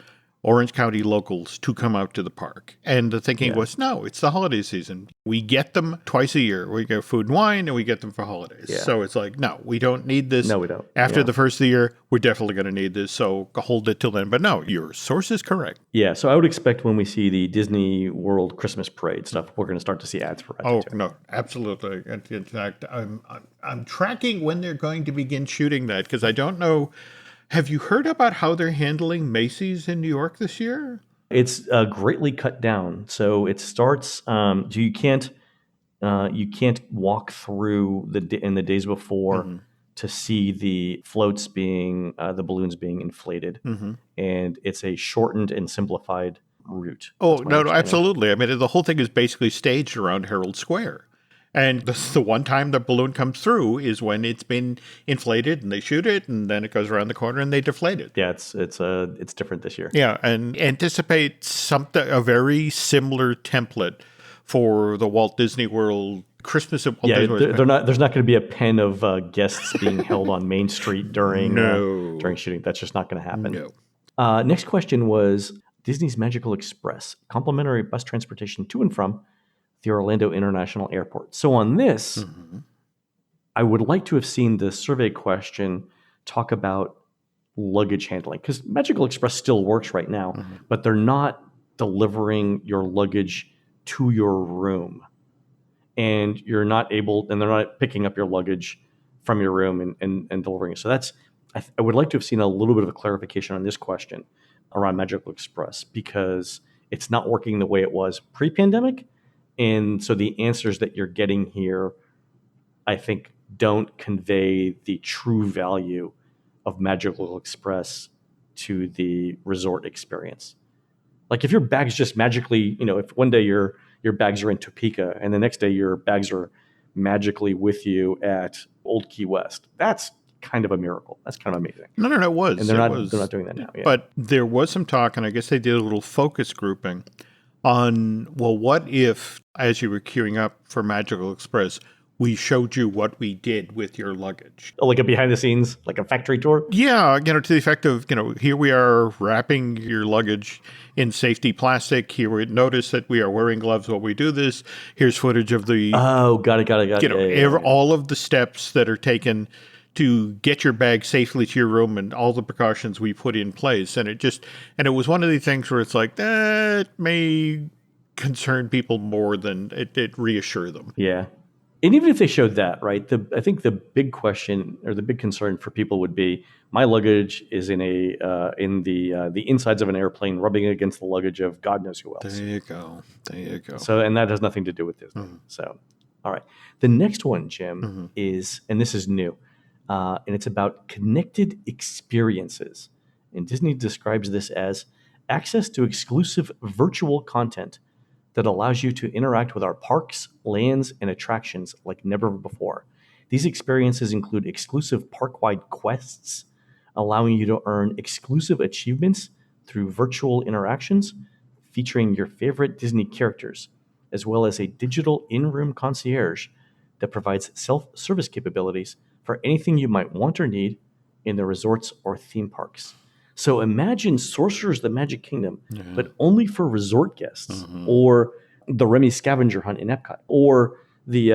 Orange County locals to come out to the park? And the thinking was, no, it's the holiday season. We get them twice a year. We get food and wine, and we get them for holidays. Yeah. So it's like, no, we don't need this. No, we don't. After the first of the year, we're definitely going to need this. So hold it till then. But no, your source is correct. Yeah, so I would expect when we see the Disney World Christmas Parade stuff, we're going to start to see ads for Ratatouille. Oh, no, absolutely. In fact, I'm tracking when they're going to begin shooting that, because I don't know. Have you heard about how they're handling Macy's in New York this year? It's greatly cut down. So it starts. You can't walk through in the days before to see the floats being the balloons being inflated, and it's a shortened and simplified route. Oh, no, absolutely. I mean, the whole thing is basically staged around Herald Square. And the one time the balloon comes through is when it's been inflated, and they shoot it, and then it goes around the corner and they deflate it. Yeah, it's different this year. Yeah, and anticipate a very similar template for the Walt Disney World Christmas at Walt Disney World. There's not going to be a pen of guests being held on Main Street during shooting. That's just not going to happen. No. Next question was Disney's Magical Express, complimentary bus transportation to and from the Orlando International Airport. So on this, I would like to have seen the survey question talk about luggage handling, because Magical Express still works right now, but they're not delivering your luggage to your room, and they're not picking up your luggage from your room and delivering it. So I would like to have seen a little bit of a clarification on this question around Magical Express, because it's not working the way it was pre-pandemic. And so the answers that you're getting here, I think, don't convey the true value of Magical Express to the resort experience. Like if your bags just magically, if one day your bags are in Topeka and the next day your bags are magically with you at Old Key West, that's kind of a miracle. That's kind of amazing. No, it was. And they're not doing that now. Yeah. But there was some talk, and I guess they did a little focus grouping on, well, what if, as you were queuing up for Magical Express, we showed you what we did with your luggage? Like a behind the scenes, like a factory tour? Yeah, to the effect of, here we are wrapping your luggage in safety plastic. Here we notice that we are wearing gloves while we do this. Here's footage of the... Oh, got it. All of the steps that are taken to get your bag safely to your room and all the precautions we put in place. And it was one of the things where it's like, that may concern people more than it reassure them. Yeah. And even if they showed that, right, I think the big question or the big concern for people would be, my luggage is in the insides of an airplane rubbing against the luggage of God knows who else. There you go. So, and that has nothing to do with Disney. So, all right. The next one, Jim, is, and this is new, and it's about connected experiences. And Disney describes this as access to exclusive virtual content that allows you to interact with our parks, lands, and attractions like never before. These experiences include exclusive park-wide quests, allowing you to earn exclusive achievements through virtual interactions featuring your favorite Disney characters, as well as a digital in-room concierge that provides self-service capabilities for anything you might want or need in the resorts or theme parks. So imagine Sorcerer's the Magic Kingdom, but only for resort guests, or the Remy scavenger hunt in Epcot, or the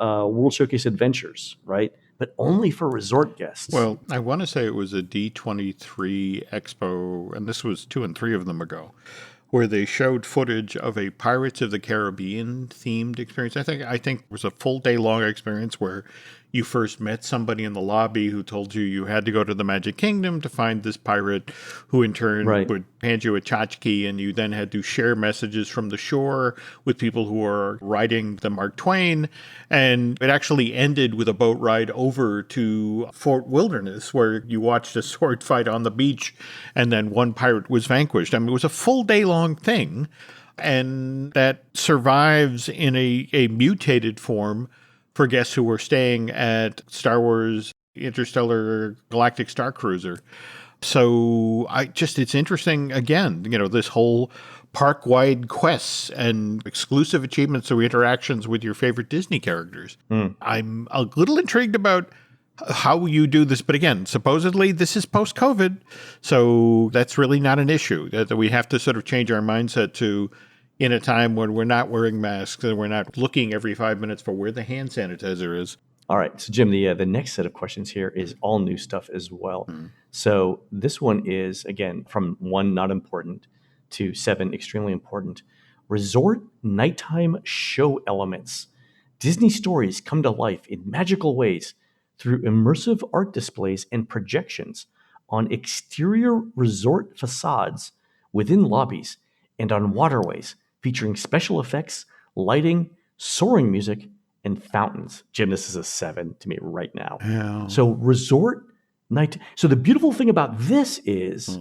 World Showcase Adventures, right? But only for resort guests. Well, I want to say it was a D23 Expo, and this was 2 and 3 of them ago, where they showed footage of a Pirates of the Caribbean themed experience. I think it was a full day long experience where you first met somebody in the lobby who told you had to go to the Magic Kingdom to find this pirate, who in turn would hand you a tchotchke, and you then had to share messages from the shore with people who were riding the Mark Twain. And it actually ended with a boat ride over to Fort Wilderness, where you watched a sword fight on the beach, and then one pirate was vanquished. I mean, it was a full day long thing, and that survives in a mutated form for guests who were staying at Star Wars Interstellar Galactic Star Cruiser. So it's interesting, again, this whole park-wide quests and exclusive achievements or interactions with your favorite Disney characters. I'm a little intrigued about how you do this. But again, supposedly this is post-COVID, so that's really not an issue. That we have to sort of change our mindset to in a time when we're not wearing masks and we're not looking every 5 minutes for where the hand sanitizer is. All right. So, Jim, the next set of questions here is all new stuff as well. So this one is, again, from 1, not important, to 7, extremely important. Resort nighttime show elements. Disney stories come to life in magical ways through immersive art displays and projections on exterior resort facades, within lobbies, and on waterways, featuring special effects, lighting, soaring music, and fountains. Jim, this is a 7 to me right now. Yeah. So resort night. So the beautiful thing about this is,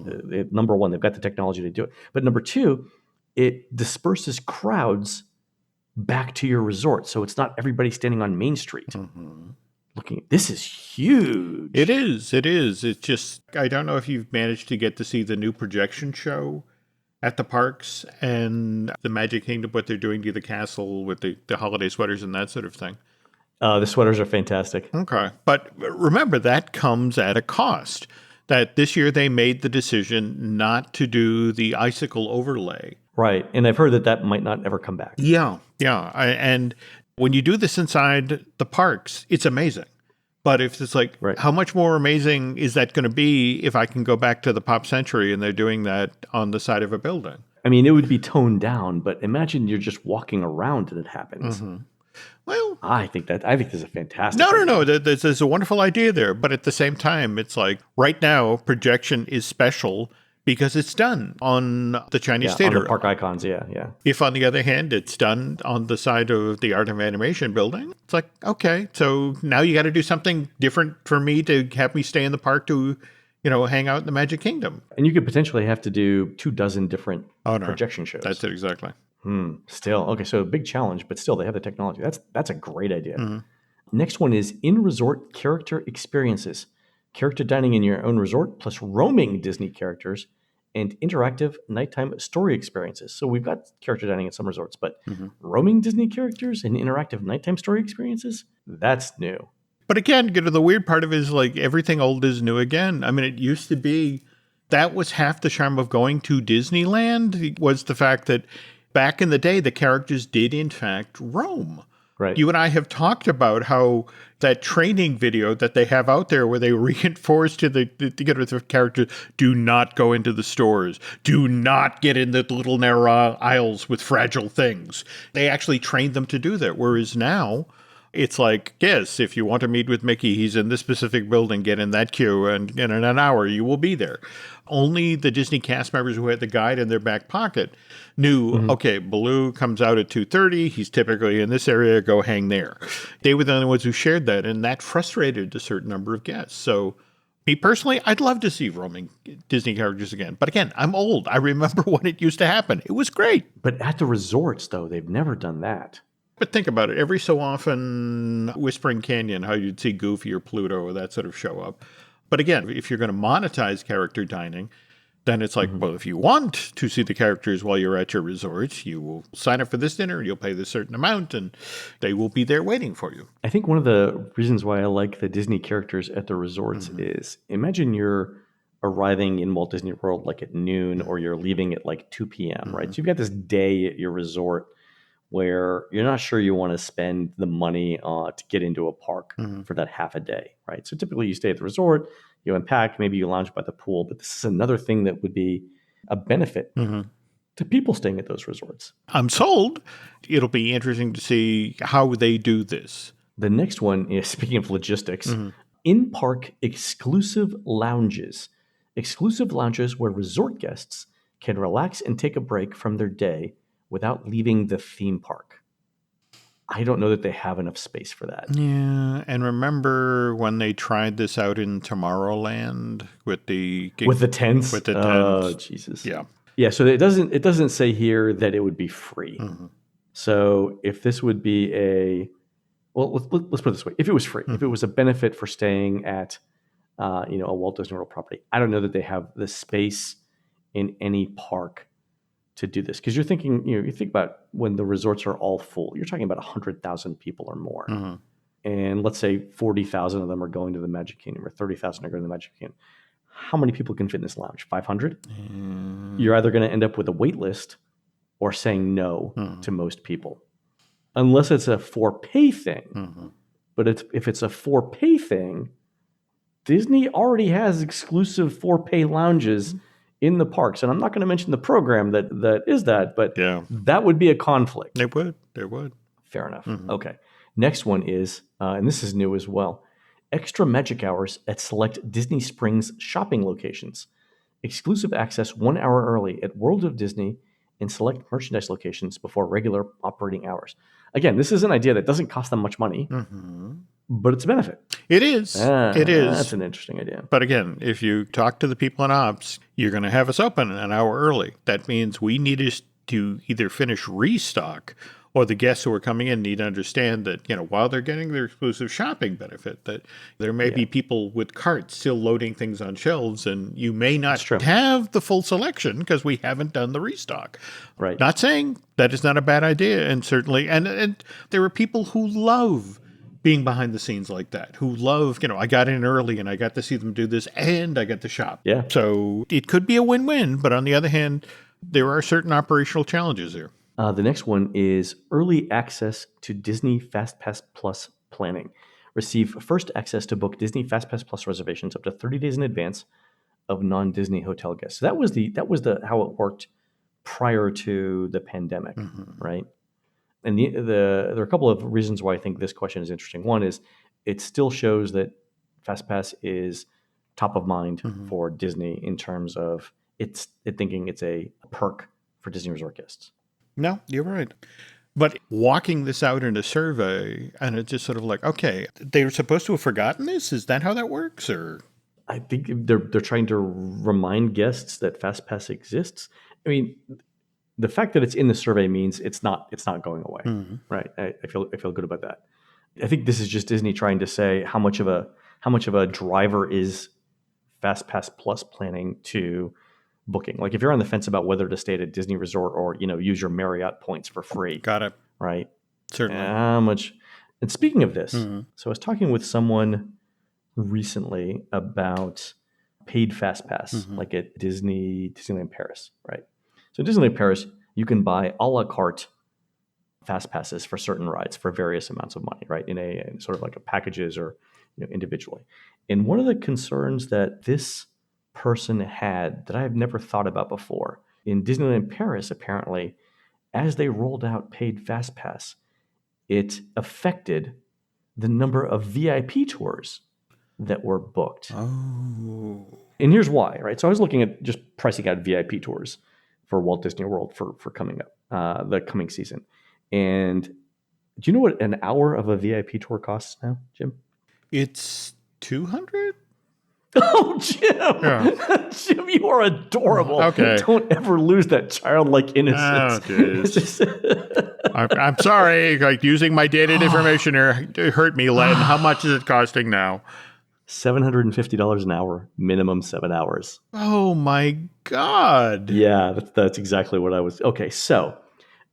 number 1, they've got the technology to do it. But number 2, it disperses crowds back to your resort. So it's not everybody standing on Main Street looking. This is huge. It is. It is. It's just, I don't know if you've managed to get to see the new projection show at the parks and the Magic Kingdom, what they're doing to the castle with the holiday sweaters and that sort of thing. The sweaters are fantastic. Okay. But remember, that comes at a cost. That this year they made the decision not to do the icicle overlay. Right. And I've heard that might not ever come back. Yeah. Yeah. And when you do this inside the parks, it's amazing. But if it's like, how much more amazing is that going to be if I can go back to the Pop Century and they're doing that on the side of a building? I mean, it would be toned down, but imagine you're just walking around and it happens. Well, I think this is a fantastic. No. There's a wonderful idea there. But at the same time, it's like right now, projection is special because it's done on the Chinese Theater. On the park icons, yeah. If, on the other hand, it's done on the side of the Art of Animation building, it's like, okay, so now you got to do something different for me to have me stay in the park to, hang out in the Magic Kingdom. And you could potentially have to do 24 different projection shows. That's it, exactly. Still. Okay, so a big challenge, but still they have the technology. That's a great idea. Next one is in-resort character experiences. Character dining in your own resort, plus roaming Disney characters and interactive nighttime story experiences. So we've got character dining at some resorts, but roaming Disney characters and interactive nighttime story experiences, that's new. But again, the weird part of it is like everything old is new again. I mean, it used to be that was half the charm of going to Disneyland was the fact that back in the day, the characters did in fact roam. Right. You and I have talked about how that training video that they have out there where they reinforce to the characters, do not go into the stores. Do not get in the little narrow aisles with fragile things. They actually trained them to do that. Whereas now, it's like, yes, if you want to meet with Mickey, he's in this specific building, get in that queue, and in an hour you will be there. Only the Disney cast members who had the guide in their back pocket knew, okay, Baloo comes out at 2:30, he's typically in this area, go hang there. They were the only ones who shared that, and that frustrated a certain number of guests. So me personally, I'd love to see roaming Disney characters again. But again, I'm old. I remember when it used to happen. It was great. But at the resorts, though, they've never done that. But think about it. Every so often, Whispering Canyon, how you'd see Goofy or Pluto or that sort of show up. But again, if you're going to monetize character dining, then it's like, well, if you want to see the characters while you're at your resort, you will sign up for this dinner, you'll pay this certain amount, and they will be there waiting for you. I think one of the reasons why I like the Disney characters at the resorts is, imagine you're arriving in Walt Disney World like at noon, or you're leaving at like 2 p.m., right? So you've got this day at your resort where you're not sure you want to spend the money to get into a park for that half a day, right? So typically you stay at the resort, you unpack, maybe you lounge by the pool, but this is another thing that would be a benefit to people staying at those resorts. I'm sold. It'll be interesting to see how they do this. The next one is, speaking of logistics, in-park exclusive lounges. Exclusive lounges where resort guests can relax and take a break from their day without leaving the theme park. I don't know that they have enough space for that. Yeah, and remember when they tried this out in Tomorrowland with the tents? With the tents? Oh, Jesus. Yeah, so it doesn't say here that it would be free. So if this would be let's put it this way. If it was free, if it was a benefit for staying at a Walt Disney World property, I don't know that they have the space in any park to do this, because you're thinking, you think about when the resorts are all full, you're talking about 100,000 people or more. and let's say 40,000 of them are going to the Magic Kingdom or 30,000 are going to the Magic Kingdom. How many people can fit in this lounge? 500? You're either going to end up with a wait list or saying no to most people. Unless it's a for-pay thing. But if it's a for-pay thing, Disney already has exclusive for-pay lounges in the parks. And I'm not going to mention the program that is that, but that would be a conflict. It would. Fair enough. Okay. Next one is, and this is new as well, extra magic hours at select Disney Springs shopping locations. Exclusive access 1 hour early at World of Disney and select merchandise locations before regular operating hours. Again, this is an idea that doesn't cost them much money, but it's a benefit. It is. It is. That's an interesting idea. But again, if you talk to the people in ops, you're going to have us open an hour early. That means we need us to either finish restock, or the guests who are coming in need to understand that, while they're getting their exclusive shopping benefit, that there may be people with carts still loading things on shelves, and you may not have the full selection because we haven't done the restock. Right. Not saying that is not a bad idea, and certainly, and there are people who love being behind the scenes like that, who love, I got in early and I got to see them do this and I got to shop. Yeah. So it could be a win-win, but on the other hand, there are certain operational challenges here. The next one is early access to Disney FastPass Plus planning. Receive first access to book Disney FastPass Plus reservations up to 30 days in advance of non-Disney hotel guests. So that was how it worked prior to the pandemic, right? And there are a couple of reasons why I think this question is interesting. One is it still shows that FastPass is top of mind for Disney in terms of it thinking it's a perk for Disney Resort guests. No, you're right. But walking this out in a survey, and it's just sort of like, okay, they're supposed to have forgotten this? Is that how that works? Or I think they're trying to remind guests that FastPass exists. I mean, the fact that it's in the survey means it's not going away, right? I feel good about that. I think this is just Disney trying to say how much of a driver is FastPass Plus planning to booking. Like if you're on the fence about whether to stay at a Disney resort or use your Marriott points for free. Got it. Right. Certainly. How much? And speaking of this, so I was talking with someone recently about paid FastPass, like at Disneyland Paris, right? So Disneyland Paris, you can buy a la carte fast passes for certain rides for various amounts of money, right? In sort of like a packages or individually. And one of the concerns that this person had that I have never thought about before in Disneyland Paris, apparently, as they rolled out paid fast pass, it affected the number of VIP tours that were booked. Oh. And here's why, right? So I was looking at just pricing out VIP tours for Walt Disney World for coming up, the coming season. And do you know what an hour of a VIP tour costs now, Jim? It's $200? Oh, Jim. Yeah. Jim, you are adorable. Okay. Don't ever lose that childlike innocence. I'm sorry. Like using my dated information here hurt me, Len. How much is it costing now? $750 an hour, minimum 7 hours. Oh my God. Yeah, that's exactly what I was. Okay, so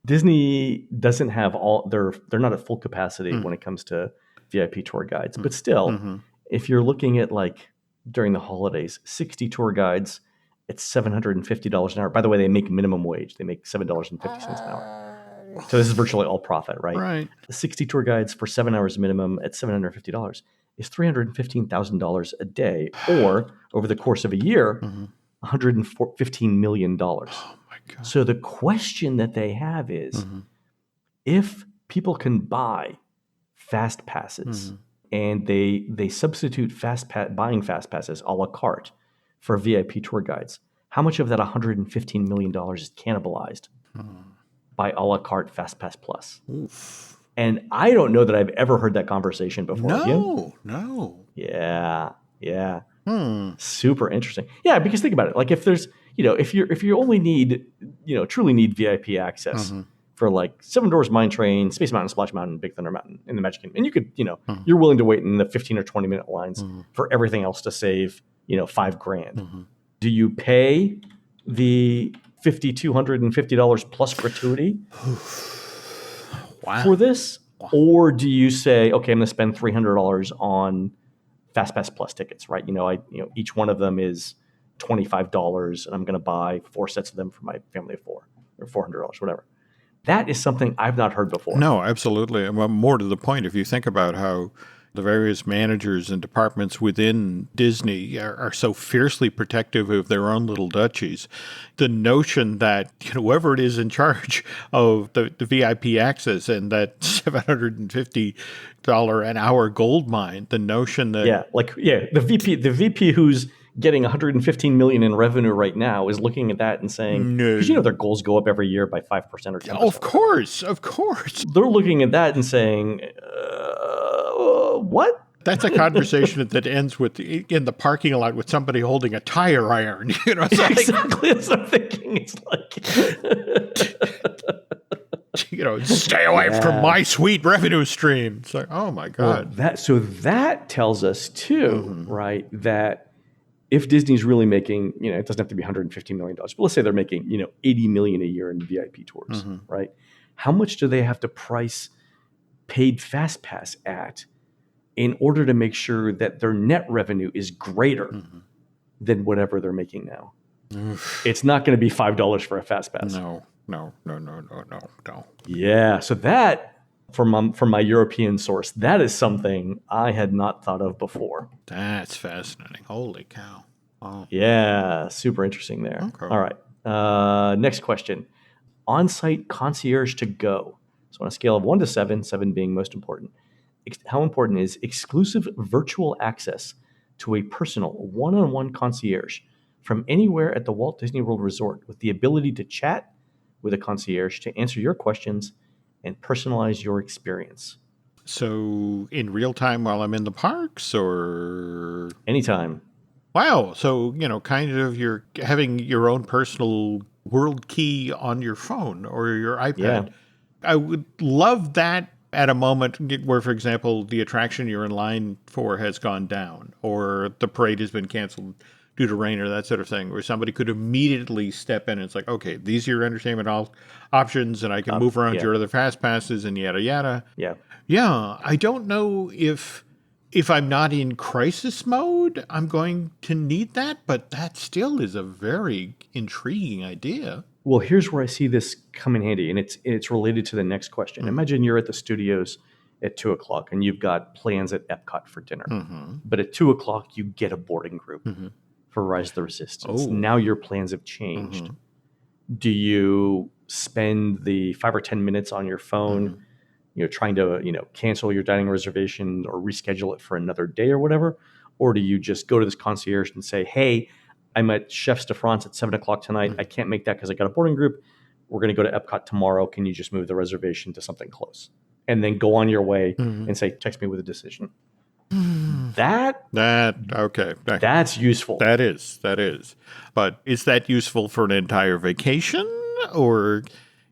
Disney doesn't have they're not at full capacity when it comes to VIP tour guides, but still, if you're looking at like during the holidays, 60 tour guides at $750 an hour. By the way, they make minimum wage. They make $7.50 an hour. So this is virtually all profit, right? Right. 60 tour guides for 7 hours minimum at $750 is $315,000 a day, or over the course of a year, $115 million. Oh my God. So the question that they have is, if people can buy fast passes and they substitute buying fast passes a la carte for VIP tour guides, how much of that $115 million is cannibalized by a la carte Fast Pass Plus? Oof. And I don't know that I've ever heard that conversation before. No. Yeah. Super interesting. Yeah, because think about it. Like if there's, if you only need, truly need VIP access for like Seven Dwarfs Mine Train, Space Mountain, Splash Mountain, Big Thunder Mountain in the Magic Kingdom, and you could, you're willing to wait in the 15 or 20 minute lines for everything else to save, $5,000. Do you pay the $5,250 plus gratuity for this? Or do you say, okay, I'm going to spend $300 on FastPass Plus tickets, right? Each one of them is $25, and I'm going to buy 4 sets of them for my family of 4, or $400, whatever. That is something I've not heard before. No, absolutely. Well, more to the point, if you think about how the various managers and departments within Disney are so fiercely protective of their own little duchies, the notion that whoever it is in charge of the VIP access and that $750 an hour gold mine, the notion that the VP who's getting $115 million in revenue right now is looking at that and saying, because their goals go up every year by 5% or 10%. Of course. They're looking at that and saying, what? That's a conversation that ends in the parking lot with somebody holding a tire iron. Exactly. That's what I'm thinking. It's like, stay away from my sweet revenue stream. It's like, oh my God. Well, that tells us too, right, that if Disney's really making, it doesn't have to be $150 million, but let's say they're making, $80 million a year in VIP tours, right? How much do they have to price paid FastPass at in order to make sure that their net revenue is greater than whatever they're making now? It's not going to be $5 for a FastPass. No. Yeah, so that, from my European source, that is something I had not thought of before. That's fascinating. Holy cow. Oh. Yeah, super interesting there. Okay. All right. Next question. On-site concierge to go. So on a scale of 1 to 7, 7 being most important, how important is exclusive virtual access to a personal one-on-one concierge from anywhere at the Walt Disney World Resort with the ability to chat with a concierge to answer your questions and personalize your experience? So in real time while I'm in the parks, or anytime? Wow. So, kind of you're having your own personal world key on your phone or your iPad. Yeah. I would love that at a moment where, for example, the attraction you're in line for has gone down or the parade has been canceled due to rain or that sort of thing, where somebody could immediately step in and it's like, okay, these are your entertainment options and I can move around your other fast passes and yada, yada. Yeah. Yeah. I don't know if I'm not in crisis mode, I'm going to need that, but that still is a very intriguing idea. Well, here's where I see this come in handy, and it's related to the next question. Imagine you're at the studios at 2:00 and you've got plans at Epcot for dinner. But at 2:00, you get a boarding group for Rise of the Resistance. Oh. Now your plans have changed. Do you spend the 5 or 10 minutes on your phone, trying to, cancel your dining reservation or reschedule it for another day or whatever? Or do you just go to this concierge and say, hey, I'm at Chef's de France at 7:00 tonight. I can't make that because I got a boarding group. We're going to go to Epcot tomorrow. Can you just move the reservation to something close? And then go on your way and say, text me with a decision. Okay. That's useful. That is. But is that useful for an entire vacation, or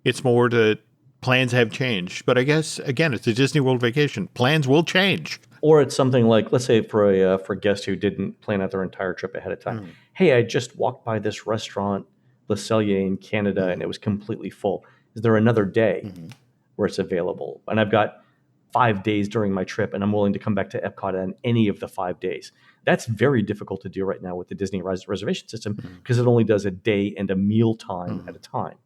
it's more to plans have changed? But I guess, again, it's a Disney World vacation. Plans will change. Or it's something like, let's say for a guest who didn't plan out their entire trip ahead of time. Hey, I just walked by this restaurant, Le Cellier in Canada, and it was completely full. Is there another day where it's available? And I've got 5 days during my trip, and I'm willing to come back to Epcot on any of the 5 days. That's very difficult to do right now with the Disney reservation system because it only does a day and a meal time at a time,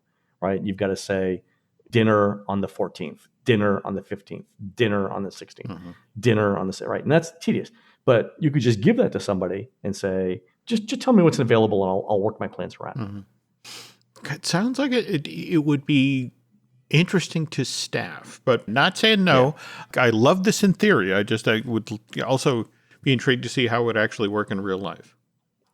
right? You've got to say dinner on the 14th, dinner on the 15th, dinner on the 16th, dinner on the, right? And that's tedious. But you could just give that to somebody and say, just tell me what's available and I'll work my plans around. It sounds like it would be interesting to staff, but not saying no. Yeah. I love this in theory. I would also be intrigued to see how it would actually work in real life.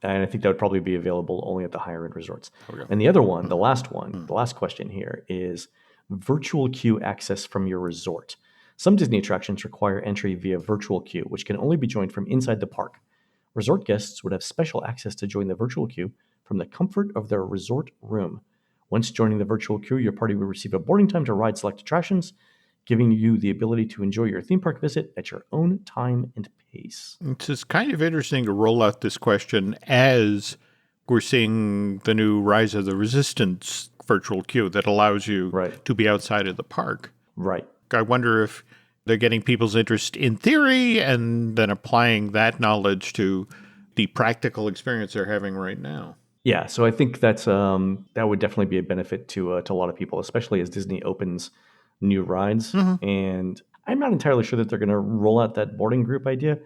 And I think that would probably be available only at the higher end resorts. Okay. And the other one, the last question here is virtual queue access from your resort. Some Disney attractions require entry via virtual queue, which can only be joined from inside the park. Resort guests would have special access to join the virtual queue from the comfort of their resort room. Once joining the virtual queue, your party will receive a boarding time to ride select attractions, giving you the ability to enjoy your theme park visit at your own time and pace. It's kind of interesting to roll out this question as we're seeing the new Rise of the Resistance virtual queue that allows you to be outside of the park. Right. I wonder if They're getting people's interest in theory and then applying that knowledge to the practical experience they're having right now. Yeah, so I think that's that would definitely be a benefit to a lot of people, especially as Disney opens new rides. And I'm not entirely sure that they're going to roll out that boarding group idea.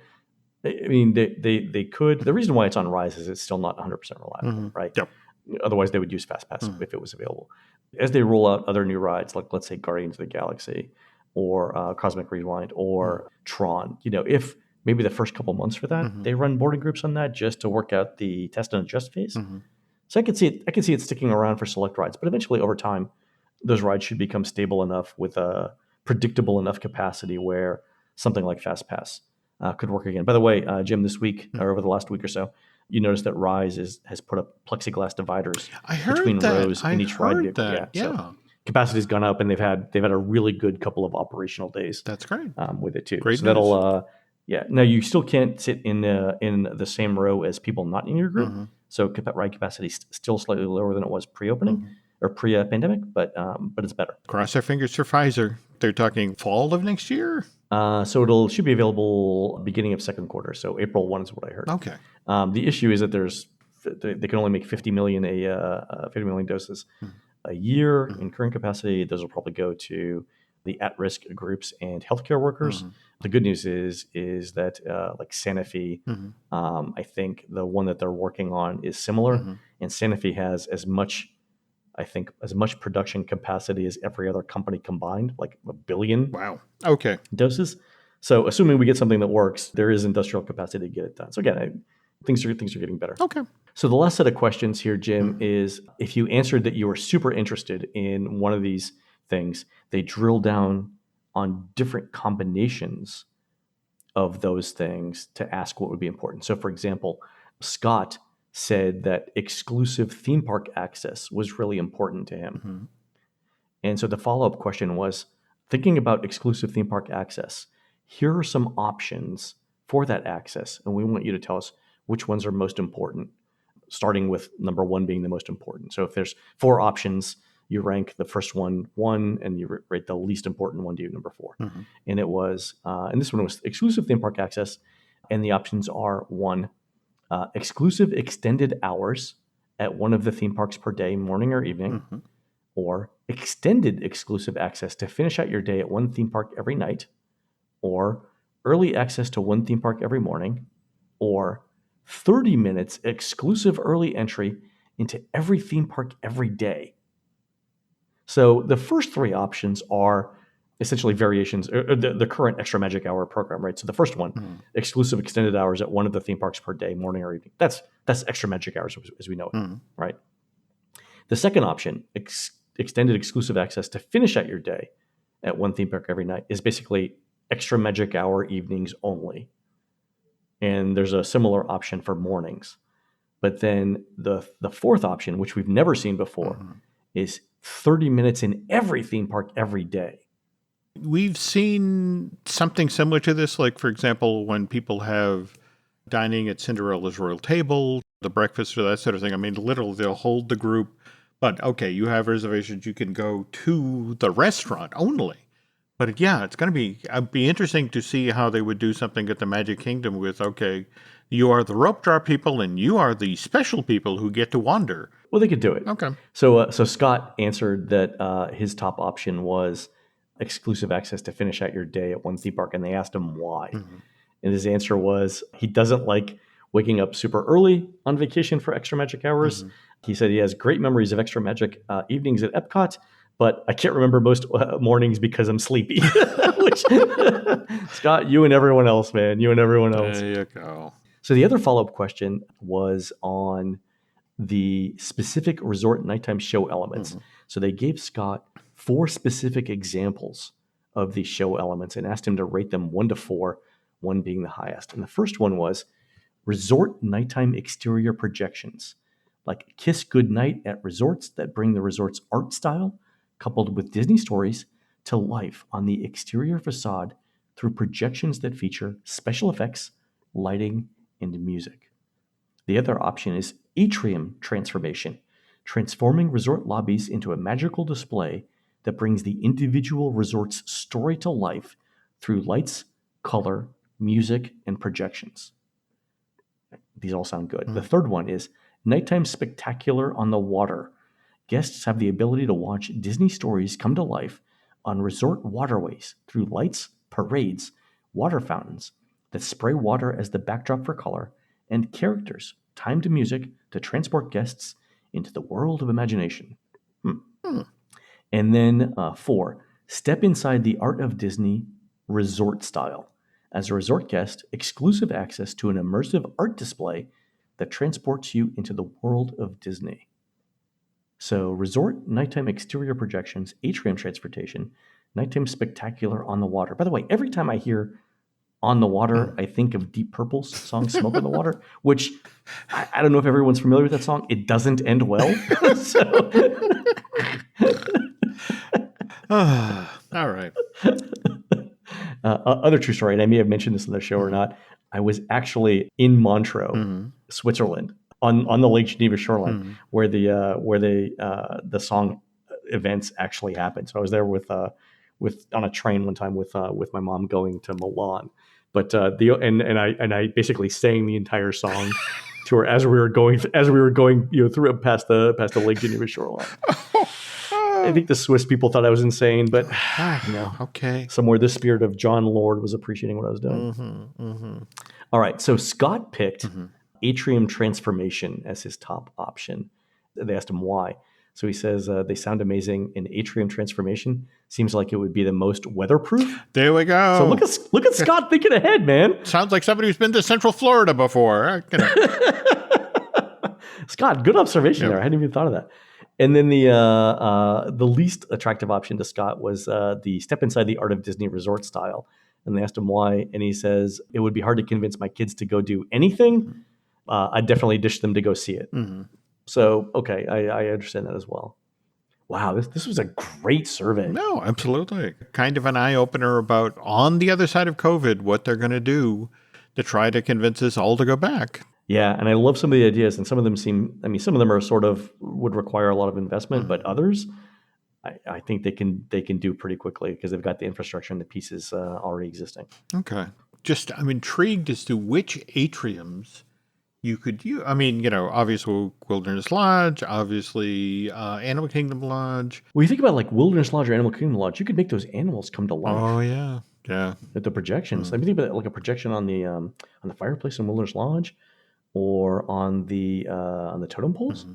I mean, they could. The reason why it's on Rise is it's still not 100% reliable, right? Yep. Otherwise, they would use FastPass if it was available. As they roll out other new rides, like let's say Guardians of the Galaxy or Cosmic Rewind or Tron, if maybe the first couple months for that, they run boarding groups on that just to work out the test and adjust phase. So I could see it sticking around for select rides, but eventually over time, those rides should become stable enough with a predictable enough capacity where something like FastPass could work again. By the way, Jim, this week or over the last week or so, you noticed that Rise has put up plexiglass dividers between rows in each ride vehicle. So capacity's gone up, and they've had a really good couple of operational days. That's great. With it too. Great so news. That'll Now you still can't sit in the same row as people not in your group. So ride capacity is still slightly lower than it was pre-opening or pre-pandemic, but it's better. Cross our fingers for Pfizer. They're talking fall of next year. So should be available beginning of second quarter. So April 1 is what I heard. Okay. The issue is that they can only make 50 million doses a year in current capacity. Those will probably go to the at-risk groups and healthcare workers. The good news is that like Sanofi, I think the one that they're working on is similar, and Sanofi has as much production capacity as every other company combined, like 1 billion. Wow. Okay. Doses. So assuming we get something that works, there is industrial capacity to get it done. So again, things are getting better. Okay. So the last set of questions here, Jim, is if you answered that you were super interested in one of these things, they drill down on different combinations of those things to ask what would be important. So for example, Scott said that exclusive theme park access was really important to him. And so the follow-up question was, thinking about exclusive theme park access, here are some options for that access, and we want you to tell us which ones are most important, starting with number 1 being the most important. So if there's 4 options, you rank the first one, and you rate the least important one to you, number 4. And it was, and this one was exclusive theme park access, and the options are 1, exclusive extended hours at one of the theme parks per day, morning or evening, or extended exclusive access to finish out your day at one theme park every night, or early access to one theme park every morning, or 30 minutes exclusive early entry into every theme park every day. So the first 3 options are essentially variations, or the current Extra Magic Hour program, right? So the first one, exclusive extended hours at one of the theme parks per day, morning or evening. That's Extra Magic Hours as we know it, right? The second option, extended exclusive access to finish out your day at one theme park every night, is basically Extra Magic Hour evenings only. And there's a similar option for mornings. But then the fourth option, which we've never seen before, is 30 minutes in every theme park every day. We've seen something similar to this, like, for example, when people have dining at Cinderella's Royal Table, the breakfast or that sort of thing. I mean, literally, they'll hold the group, but okay, you have reservations, you can go to the restaurant only. But yeah, it's going to be interesting to see how they would do something at the Magic Kingdom with, okay, you are the rope drop people and you are the special people who get to wander. Well, they could do it. Okay. So Scott answered that his top option was exclusive access to finish out your day at one theme park, and they asked him why. And his answer was he doesn't like waking up super early on vacation for Extra Magic Hours. He said he has great memories of Extra Magic evenings at Epcot, but I can't remember most mornings because I'm sleepy. Which, Scott, you and everyone else, man. You and everyone else. There you go. So the other follow-up question was on the specific resort nighttime show elements. So they gave Scott 4 specific examples of these show elements and asked him to rate them 1 to 4, 1 being the highest. And the first one was resort nighttime exterior projections, like Kiss Goodnight at resorts that bring the resort's art style, coupled with Disney stories, to life on the exterior facade through projections that feature special effects, lighting, and music. The other option is atrium transformation, transforming resort lobbies into a magical display that brings the individual resort's story to life through lights, color, music, and projections. These all sound good. The third one is nighttime spectacular on the water. Guests have the ability to watch Disney stories come to life on resort waterways through lights, parades, water fountains that spray water as the backdrop for color, and characters timed to music to transport guests into the world of imagination. And then 4, step inside the Art of Disney resort style. As a resort guest, exclusive access to an immersive art display that transports you into the world of Disney. So resort, nighttime exterior projections, atrium transportation, nighttime spectacular on the water. By the way, every time I hear on the water, I think of Deep Purple's song Smoke on the Water, which I don't know if everyone's familiar with that song. It doesn't end well. So. All right. Other true story, and I may have mentioned this on the show or not. I was actually in Montreux, Switzerland, on the Lake Geneva shoreline, where the song events actually happened. So I was there with on a train one time with my mom going to Milan, but I basically sang the entire song to her as we were going through past the Lake Geneva shoreline. I think the Swiss people thought I was insane, but okay. Somewhere the spirit of John Lord was appreciating what I was doing. All right, so Scott picked atrium transformation as his top option. They asked him why. So he says they sound amazing, and atrium transformation seems like it would be the most weatherproof. There we go. So look at Scott thinking ahead, man. Sounds like somebody who's been to Central Florida before. Scott, good observation there. I hadn't even thought of that. And then the least attractive option to Scott was the step inside the Art of Disney resort style. And they asked him why, and he says, it would be hard to convince my kids to go do anything. I'd definitely dish them to go see it. So, okay, I understand that as well. Wow, this was a great survey. No, absolutely. Kind of an eye-opener about, on the other side of COVID, what they're going to do to try to convince us all to go back. Yeah, and I love some of the ideas, and some of them some of them are sort of would require a lot of investment, but others, I think they can do pretty quickly because they've got the infrastructure and the pieces already existing. Okay. I'm intrigued as to which atriums you could use. I mean, obviously Wilderness Lodge, obviously Animal Kingdom Lodge. Well, you think about like Wilderness Lodge or Animal Kingdom Lodge, you could make those animals come to life. Oh, yeah. Yeah. At the projections. I mean, think about like a projection on the fireplace in Wilderness Lodge, or on the totem poles.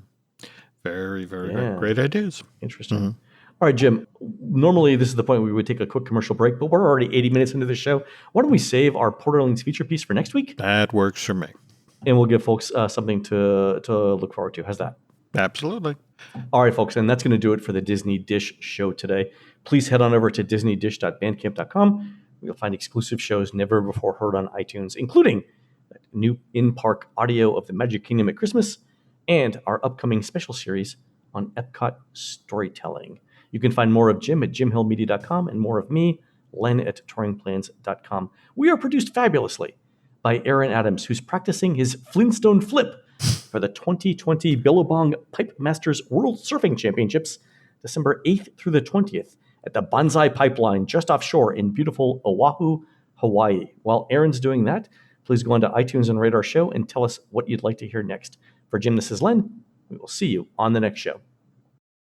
Very, very great ideas. Interesting. All right, Jim. Normally, this is the point where we would take a quick commercial break, but we're already 80 minutes into the show. Why don't we save our Port Orleans feature piece for next week? That works for me. And we'll give folks something to look forward to. How's that? Absolutely. All right, folks, and that's going to do it for the Disney Dish show today. Please head on over to disneydish.bandcamp.com. You'll find exclusive shows never before heard on iTunes, including new in-park audio of the Magic Kingdom at Christmas, and our upcoming special series on Epcot storytelling. You can find more of Jim at jimhillmedia.com and more of me, Len, at touringplans.com. We are produced fabulously by Aaron Adams, who's practicing his Flintstone flip for the 2020 Billabong Pipe Masters World Surfing Championships, December 8th through the 20th at the Banzai Pipeline just offshore in beautiful Oahu, Hawaii. While Aaron's doing that, please go onto iTunes and rate our show and tell us what you'd like to hear next. For Jim, this is Len. We will see you on the next show.